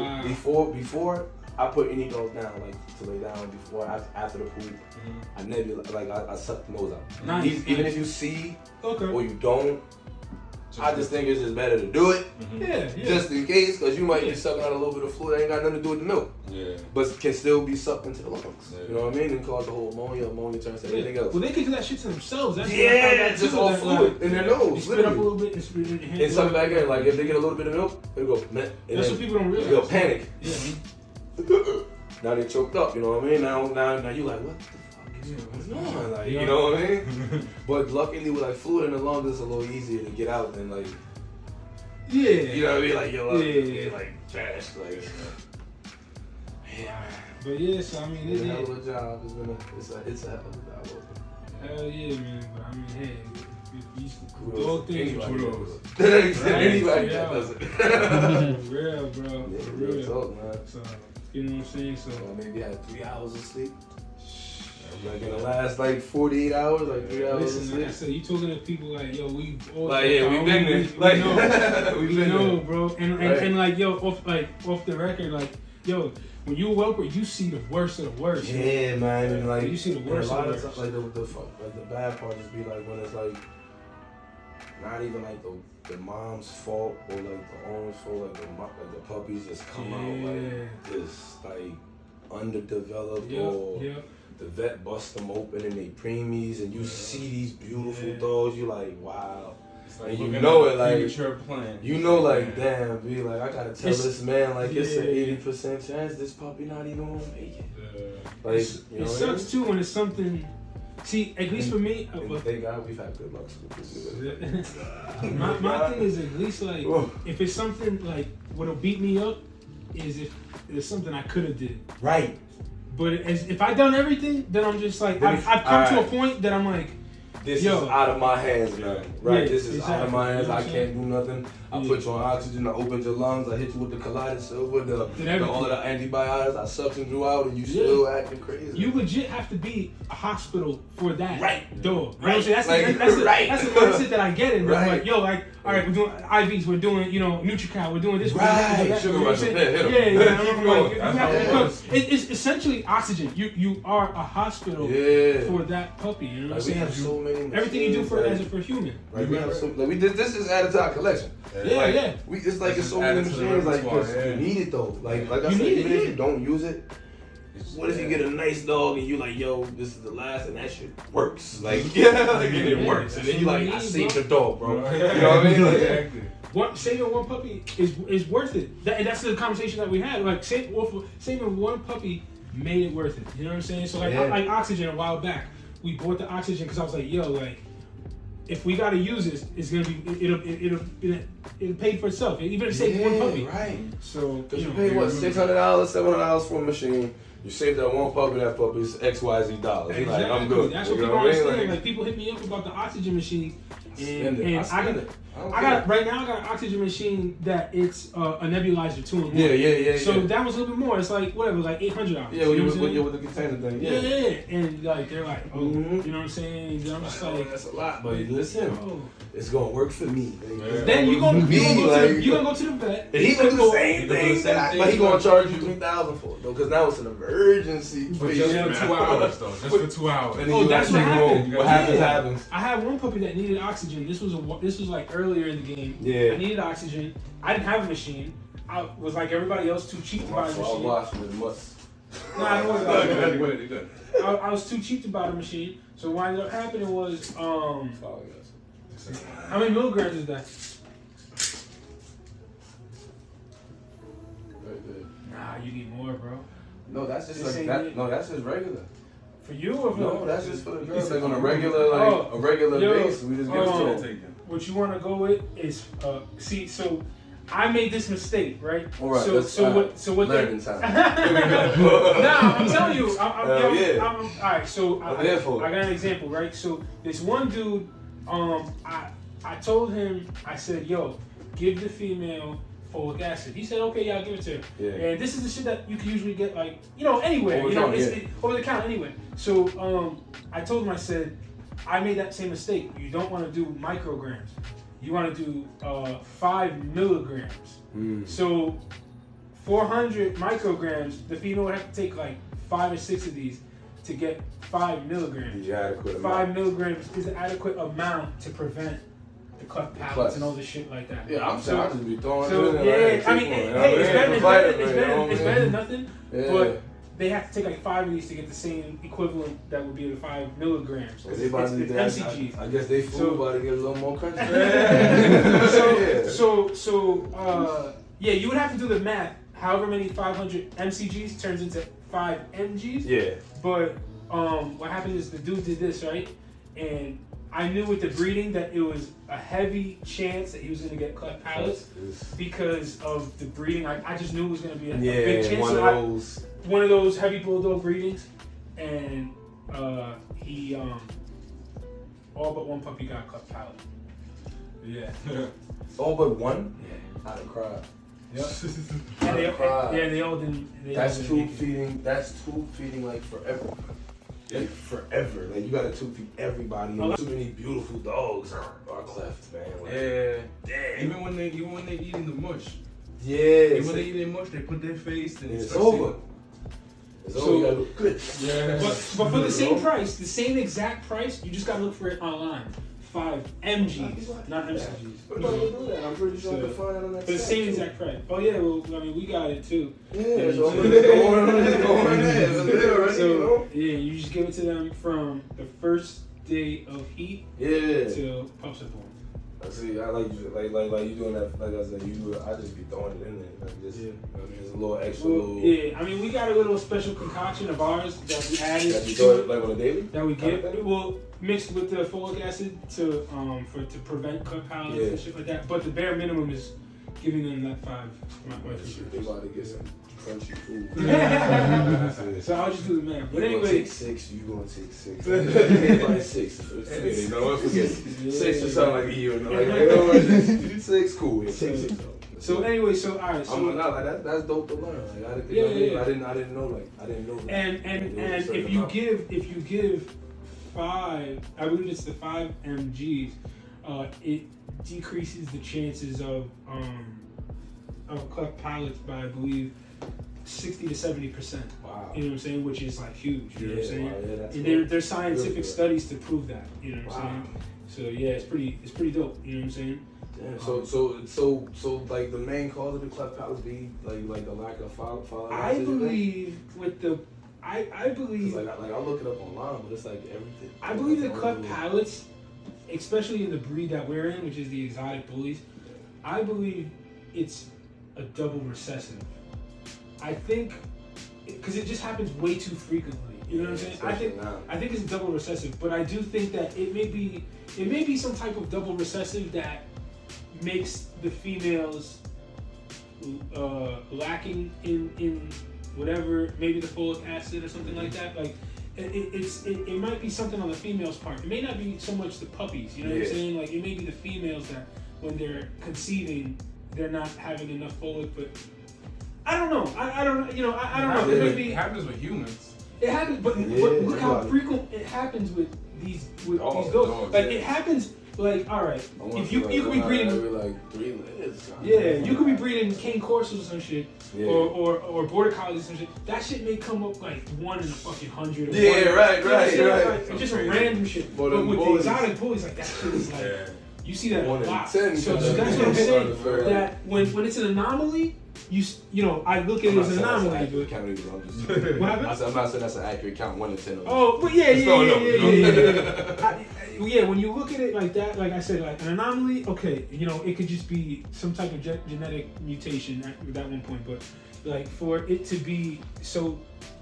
before I put any dog down, like to lay down after the poop. I never I suck the nose out. Nice. Even if you see or you don't, I just think it's just better to do it. Just in case, because you might be sucking out a little bit of fluid that ain't got nothing to do with the milk. But can still be sucked into the lungs. You know what I mean? And cause the whole ammonia turns to everything else. Well, they can do that shit to themselves. That's just all fluid in their nose. Spit up a little bit and suck it back in. Like if they get a little bit of milk, it'll go. That's what people don't realize. They'll panic. Now they choked up, you know what I mean? Now you like, what the fuck is going on? Like, you know what I mean? But luckily with like fluid in the lungs, it's a little easier to get out than like Yeah. You know what I mean? Like, yo, Yeah. like trash, like. Yeah. But yeah, so I mean, It's a it hell is. of a job. It's a hell of a job. Hell yeah, man. But I mean, hey, if you Kudos dog to things, anybody kudos. that does it. Right? Anybody Yeah. that does it. For real, bro. Yeah, For real real. talk, man. So, you know what I'm saying? So, So maybe I had 3 hours of sleep. Like in the last like 48 hours, like 3 hours of listen, sleep. like I said, you talking to people like, yo, we all Like, yeah, we've been there. we Like, know, we've we been know, there. bro. And Right. like, yo, off the record, like, yo, when you a whelper, you see the worst of the worst. Yeah, man, and like You see the worst and a lot of of the times, like the bad part just be like when it's like not even like the mom's fault or like the owner's fault, like the puppies just come out like just like underdeveloped or Yep. the vet bust them open and they preemies and you see these beautiful dogs, you like wow. It's like And you looking know at it, a like, premature plant. You know, like, damn, be like, I gotta tell It's- this man, like, it's an yeah. 80% chance this puppy not even gonna make it. Like, It you know, sucks too when it's something. See, at least for me, And thank God we've had good luck with this. my thing is at least like Whoa. if it's something like what'll beat me up is if it's something I could have did. Right. But if I done everything, then I'm just like Then I've come to a alright. point that I'm like, This Yo. is out of my hands now. Right? Yeah, This is out of my hands. exactly. I can't do nothing. I Yeah. put you on oxygen, I opened your lungs, I hit you with the kaleidoscope, with Did everything. all of the antibiotics, I suctioned you out, and you still acting crazy. you legit have to be a hospital for that. Right. Dog. You know what I'm Right. saying? That's Like, the right. that's the mindset that I get in. Right. Like, yo, like, all right, we're doing IVs, we're doing, NutriCal, we're doing this, we're doing that, we're doing that. Sugar You know what I'm rush, saying? hit 'em. Yeah. I'm Keep like, going. you That's have how it to- works. it's essentially oxygen. You are a hospital Yeah. for that puppy. You know what I'm Like, we saying? have so many Everything you do machines, for like- for human. Like we have some, like we did. This is added to our collection. Yeah, like, yeah. We it's like This it's is so many added to the machines. Like repertoire, 'cause yeah. you need it though. Like I You said, need it, even if yeah. you don't use it, what if you get a nice dog and you like, yo, this is the last, and that shit works. Like yeah, like and it Yeah, works, and then you that's like, what I you saved need, the dog, bro. You know what I mean? Like, Saving one puppy is worth it. And that's the conversation that we had. Like saving one puppy made it worth it. You know what I'm saying? So like Yeah. like oxygen a while back, we bought the oxygen because I was like, yo, like if we gotta use this, it's gonna be it'll pay for itself. Even if save one puppy. right? So Because you pay what, $600, $700 for a machine. You save that one puppy, that puppy's XYZ dollars. You're like, I'm good. That's You what know people I mean? understand. Like people hit me up about the oxygen machine. Spend it. And I spend it. I got right now. I got an oxygen machine that it's a nebulizer 2-in-1. Yeah. So that was a little bit more. It's like whatever, like $800. Yeah, with the container thing. Yeah, and like they're like, oh, Mhm. you know what I'm saying? And I'm just like, That's a lot, but listen, oh. it's gonna work for me. Then you gonna like, go to the vet. And he gonna do the same He gonna do thing, the same but thing. he gonna charge you $3,000 for it though, because now it's an emergency. But just patient. for 2 hours though. Just for 2 hours. And then Oh, you that's gotta what take him happened. home. What happens Yeah. happens. I had one puppy that needed oxygen. This was like earlier in the game. Yeah. I needed oxygen. I didn't have a machine. I was like everybody else, too cheap to buy a I'll machine. wash with must. No, I don't want to. Good. I was too cheap to buy the machine. So what ended up happening was, how many milligrams is that? Nah, you need more, bro. No, that's just This like ain't that. it. No, that's just regular. For you or for No, that's just for the girls. It's Like on a for regular, like Oh, a regular yo, base, we just give it oh. to them. What you want to go with is so I made this mistake, right? All right, So what learning time. Nah, I'm telling you. Hell yeah. All right, so I'm there for it. I got an example, right? So this one dude, I told him, I said, yo, give the female folic acid. He said, okay, yeah, I'll give it to her. Yeah. And this is the shit that you can usually get, like, anywhere. Over the counter, It's over the counter anyway. So I told him, I said, I made that same mistake. You don't want to do micrograms. You want to do 5 milligrams. So 400 micrograms, the female would have to take like 5 or 6 of these to get 5 milligrams. The adequate 5 milligrams is an adequate amount to prevent the cleft cleft. palates and all this shit like that. Yeah, I'm saying I just be throwing So it in yeah, there. I mean, hey, it's better than nothing. Yeah. But they have to take like 5 of these to get the same equivalent that would be the 5 milligrams. Cause they about to do It's that. MCGs. I guess they food So- about to get a little more crunchy. Yeah, you would have to do the math. However many 500 MCGs turns into 5 MGs. Yeah. But what happened is the dude did this, right? And I knew with the breeding that it was a heavy chance that he was going to get cleft palates because of the breeding. I just knew it was going to be a big chance. One of those heavy bulldog breedings, and he all but one puppy got cleft palate. Yeah. All but one? Yeah. I'd have cried. Yep. And they all didn't. That's tube feeding. That's tube feeding like forever. Like forever. Like you gotta tube feed everybody. And too many beautiful dogs are cleft, man. Like, damn. Even when they eating the mush. Yeah. Even when they eating mush, they put their face and it's over. It's over. You gotta look good. Yeah. But for the same price, the same exact price, you just gotta look for it online. 5 MGs, not MCGs. But don't do that. I'm pretty sure I can find it on that. For the same exact price. Oh yeah, well I mean we got it too. Yeah, so go on there. So yeah, you just give it to them from the first day of heat till pups are born. I see. I like you doing that. Like I said, you do it. I just be throwing it in there. Like just, I mean, it's a little extra. Yeah, I mean we got a little special concoction of ours that we added. That you throw it like on a daily. That we give. Well, mixed with the folic acid to prevent cleft palates and shit like that. But the bare minimum is giving them that 5. They about to get some crunchy food. So I'll just do the math. But you anyway, gonna take 6. You gonna take 6. Everybody 6. You know, forget 6 or something like a year. Like 6, cool. Take 6. So anyway, so all right. So I'm not like that's dope to learn. Like I didn't know. Like I didn't know. And if you give 5, I believe it's the 5 mgs, it decreases the chances of cleft palates by I believe 60 to 70%. Wow. You know what I'm saying? Which is like huge. You know what I'm saying? Wow, and there's scientific studies to prove that. You know what I'm wow. saying? So yeah, it's pretty dope. You know what I'm saying? Damn. So like the main cause of the cleft palates be like the lack of follow. I believe with the I believe like I'll look it up online, but it's like everything. I believe the cleft palates, especially in the breed that we're in, which is the exotic bullies, I believe it's a double recessive. I think because it just happens way too frequently. You know what I'm saying? I think it's a double recessive, but I do think that it may be some type of double recessive that makes the females lacking in whatever, maybe the folic acid or something like that. Like it might be something on the female's part. It may not be so much the puppies. You know what I'm saying? Like it may be the females that when they're conceiving, they're not having enough folic. But I don't know. I don't. You know. I don't know. It happens with humans. It happens, but look how frequent it happens with these dogs. Like it happens. Like, all right, if you could be breeding like 3 litters. You could be breeding cane corsos or some shit, or border collies or some shit. That shit may come up like 1 in a fucking 100. Right. Like, just random shit. But with the exotic bullies, like that shit is like you see that a lot. So that's what I'm saying. That when it's an anomaly, you know, I look at it as an anomaly. But what happened? I'm not saying that's an accurate count. 1 in 10. Oh, but yeah. When you look at it like that, like I said, like an anomaly, okay, you know, it could just be some type of genetic mutation at that one point, but like for it to be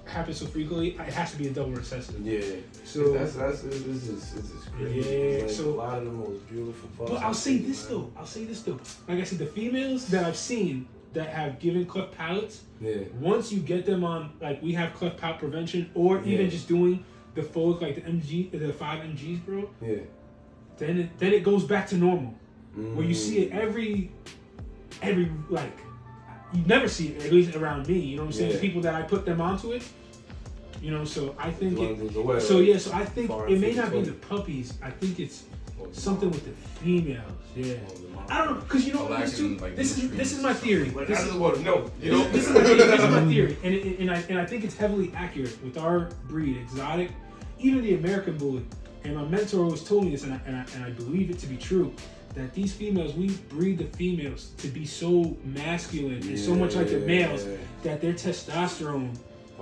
happen so frequently, it has to be a double recessive. Yeah. So this is crazy. Yeah. Like So a lot of the most beautiful pups. But I'll say this though. Like I said, the females that I've seen that have given cleft palates, once you get them on, like we have cleft palate prevention, or even just doing the folic, like the 5 mgs, bro. Yeah. Then it goes back to normal, where you see it every like you never see it, at least around me. You know what I'm saying? People that I put them onto it. You know, so I think So I think it may not be the puppies. I think it's something with the females. Yeah. I don't know, cause you know this is my theory. This is my theory, and I think it's heavily accurate with our breed, exotic, even the American bully. And my mentor always told me this, and I believe it to be true, that these females, we breed the females to be so masculine and so much like the males that their testosterone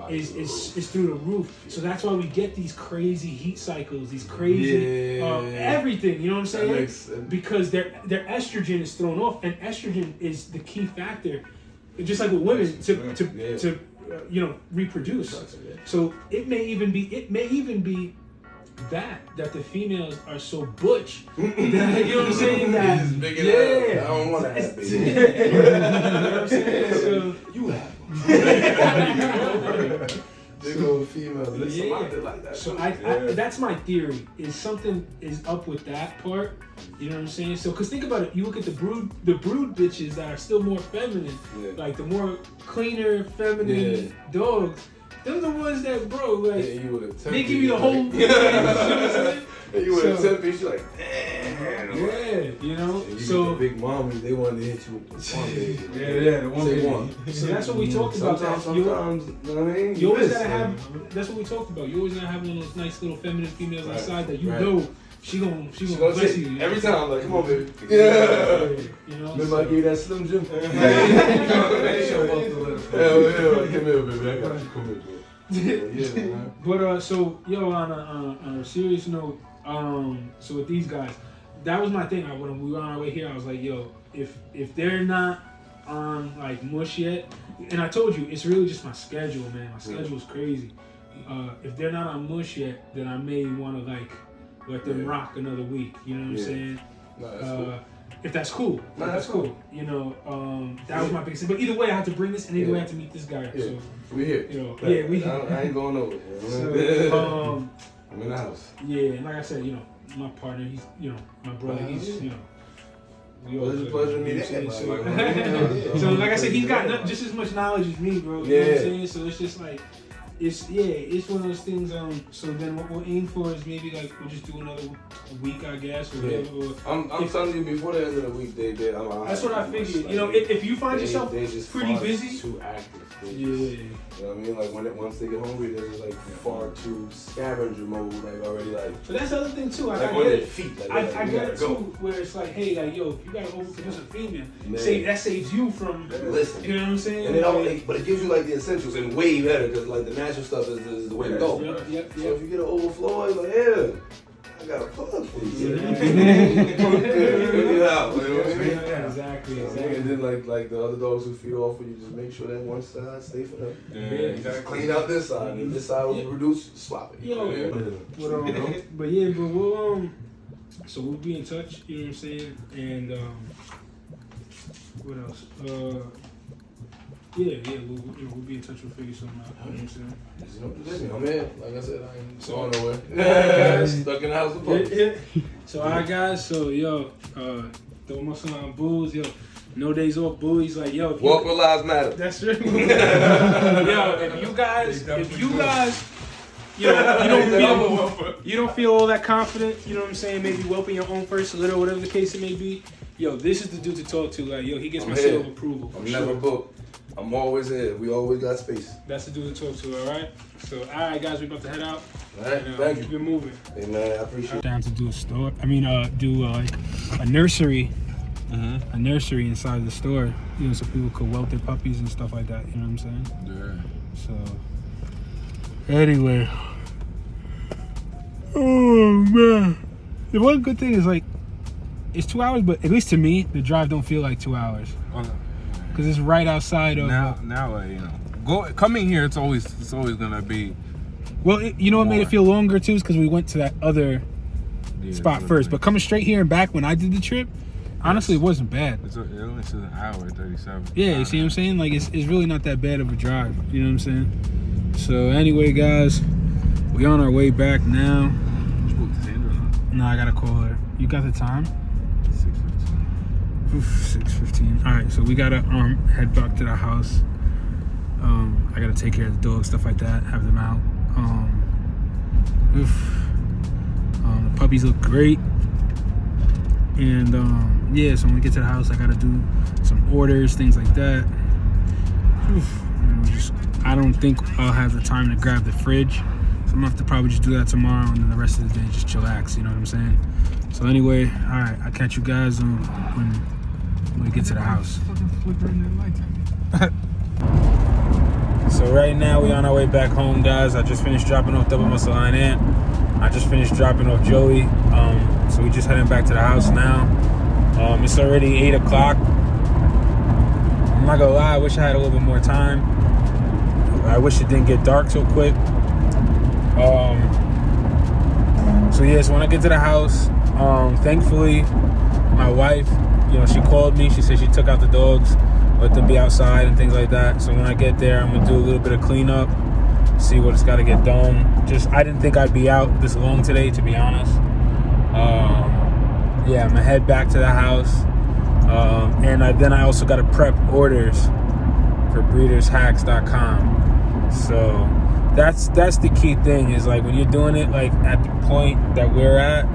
is through the roof. So that's why we get these crazy heat cycles, these crazy everything. You know what I'm saying? Because their estrogen is thrown off, and estrogen is the key factor, just like with women, to reproduce. So it may even be that the females are so butch that, you know what I'm saying? That, It's big yeah. enough. I don't want to have baby. You know what I'm saying? So, You have big old female. There's some out there like that. So too. I that's my theory. Is something is up with that part? You know what I'm saying? So, cause think about it. You look at the brood bitches that are still more feminine, like the more cleaner, feminine dogs. Those are the ones that, bro, like you with a 10 they give you the whole. You know what I'm saying? You with a 10 piece, you're like, damn. Yeah, you know. And you So get the big mommy, they wanted to hit you with the one baby. the one Say baby. one. So that's what we talked about. Sometimes, You you know what I mean? always miss, gotta man. have. That's what we talked about. You always gotta have one of those nice little feminine females Right, outside that you right. know she gonna She bless take you. every time, like, come on, baby. Yeah. You know. Remember I gave you that Slim Jim? Hell yeah, come here, baby. I got you. Come here, bro. Yeah, man. But so yo, on a serious note, so with these guys, that was my thing. When we were on our way here, I was like, yo, if they're not on like mush yet, and I told you it's really just my schedule, man. My schedule is crazy. If they're not on mush yet, then I may want to like let them rock another week. You know what I'm saying? No, that's cool. If that's cool. No, if that's cool. You know, that was my biggest thing. But either way, I have to bring this, and either way, I have to meet this guy. Yeah. So, We here. you know, Right. yeah, we. I ain't going nowhere. So, I'm in the house. yeah, and like I said, you know, my partner, he's, you know, my brother, he's, you know, we all It's a pleasure to meet you know what I'm everybody. saying? So like I said, he's got just as much knowledge as me, bro. You know what I'm saying? So it's just like, it's one of those things. So then what we'll aim for is maybe like we'll just do another week, I guess, or whatever. Or I'm telling you, before the end of the week, that's what I figured. You know, if you find yourself they just pretty far busy, too active. They yeah. just, you know what I mean? Like once they get hungry, they're just like far too scavenger mode, like already like. But that's the other thing too. Like Like I on get their it. feet. Like, I you get gotta it go. too, where it's like, hey, like yo, if you gotta overproduce a female, Man. that saves you from. Listen. You know what I'm saying? And it all, but it gives you like the essentials and way better because like the natural stuff is the way to go. Yep. So if you get an overflow, you're like, yeah, I got a plug for you. Get it out. You know what I mean? Exactly. And then like the other dogs who feed off, you just make sure that one side stay for them. Yeah. You gotta clean out this side, and if this side will reduce, swap it. Yo, but we'll so we'll be in touch. You know what I'm saying? And what else? Yeah, we'll be in touch. We'll figure something out. You know what I'm saying? I'm here. Like I said, I ain't going nowhere. guys. Stuck in the house with puppies. So alright, guys. So yo, don't muscle on bulls. Yo, no days off bullies. Like yo, if you, Walk where lives matter. that's right. Yo, if you guys, you know, you don't feel all that confident, you know what I'm saying? Maybe whelping your own first litter, or whatever the case it may be. Yo, this is the dude to talk to. Like, yo, he gets my I'm seal here. of approval. I'm never booked. I'm always here. We always got space. That's the dude to talk to. All right. So, all right, guys, we about to head out. All right. And, Thank keep you. it moving. Hey man, I appreciate it. Down to do a store. I mean, do like a nursery. A nursery inside the store, you know, so people could whelp their puppies and stuff like that. You know what I'm saying? Yeah. So, anyway. Oh man. The one good thing is like, it's 2 hours, but at least to me, the drive don't feel like 2 hours. Cause it's right outside of. Now, you know, coming here, it's always gonna be. Well, you know what made it feel longer too is because we went to that other spot first. But coming straight here and back when I did the trip, honestly, it wasn't bad. It only says an hour 37. Yeah, you see what I'm saying? Like it's really not that bad of a drive. You know what I'm saying? So anyway, guys, we on our way back now. You spoke to Sandra, huh? No, I gotta call her. You got the time? 6:15. 6:15. All right, so we gotta head back to the house. I gotta take care of the dogs, stuff like that, have them out. The puppies look great, and yeah. So when we get to the house, I gotta do some orders, things like that. I don't think I'll have the time to grab the fridge, so I'm gonna have to probably just do that tomorrow, and then the rest of the day just chillax. You know what I'm saying? So anyway, all right, I'll catch you guys when we get to the house. So right now we on our way back home, guys. I just finished dropping off Double Muscle Line Ant. I just finished dropping off Joey. So we just heading back to the house now. It's already 8 o'clock. I'm not gonna lie, I wish I had a little bit more time. I wish it didn't get dark so quick. So when I get to the house, thankfully, my wife, she called me. She said she took out the dogs, let them be outside and things like that. So when I get there, I'm gonna do a little bit of cleanup, see what's got to get done. I didn't think I'd be out this long today, to be honest. I'm gonna head back to the house, and then I also got to prep orders for breedershacks.com. So that's the key thing, is like when you're doing it like at the point that we're at,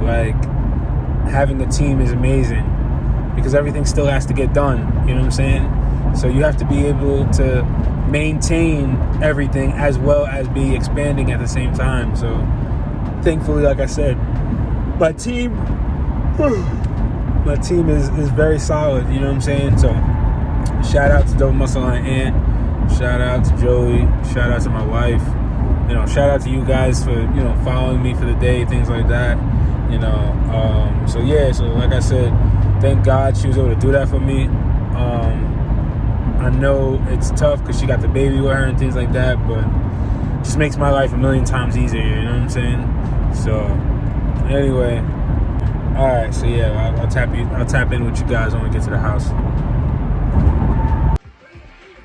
like having a team is amazing, because everything still has to get done, you know what I'm saying? So you have to be able to maintain everything as well as be expanding at the same time. So thankfully, like I said, my team is very solid, you know what I'm saying? So shout out to Double Muscle Line Ant, shout out to Joey, shout out to my wife, shout out to you guys for following me for the day, things like that, so like I said, thank God she was able to do that for me. I know it's tough because she got the baby with her and things like that, but it just makes my life a million times easier, you know what I'm saying? So anyway, all right, so I'll tap in with you guys when we get to the house.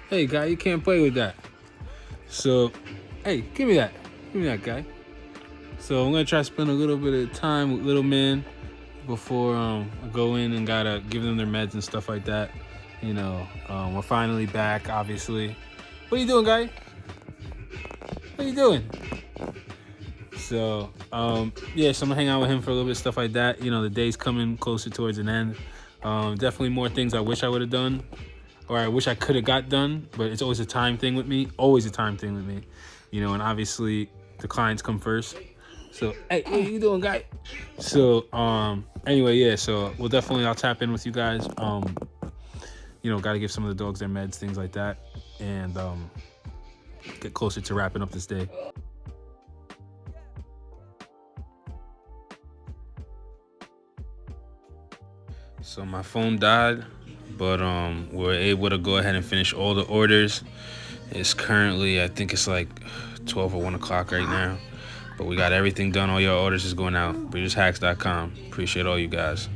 Hey guy, you can't play with that. So hey, give me that guy. So I'm gonna try to spend a little bit of time with little man before I go in and gotta give them their meds and stuff like that. We're finally back, obviously. What are you doing, guy? What are you doing? So so I'm gonna hang out with him for a little bit of stuff like that. The day's coming closer towards an end. Definitely more things I wish I would have done, or I wish I could have got done, but it's always a time thing with me. And obviously the clients come first. So hey, what are you doing, guy? So so I'll tap in with you guys. Got to give some of the dogs their meds, things like that, and get closer to wrapping up this day. So my phone died, but we're able to go ahead and finish all the orders. It's currently, I think it's like 12 or 1 o'clock right now, but we got everything done. All your orders is going out. breedershacks.com. Appreciate all you guys.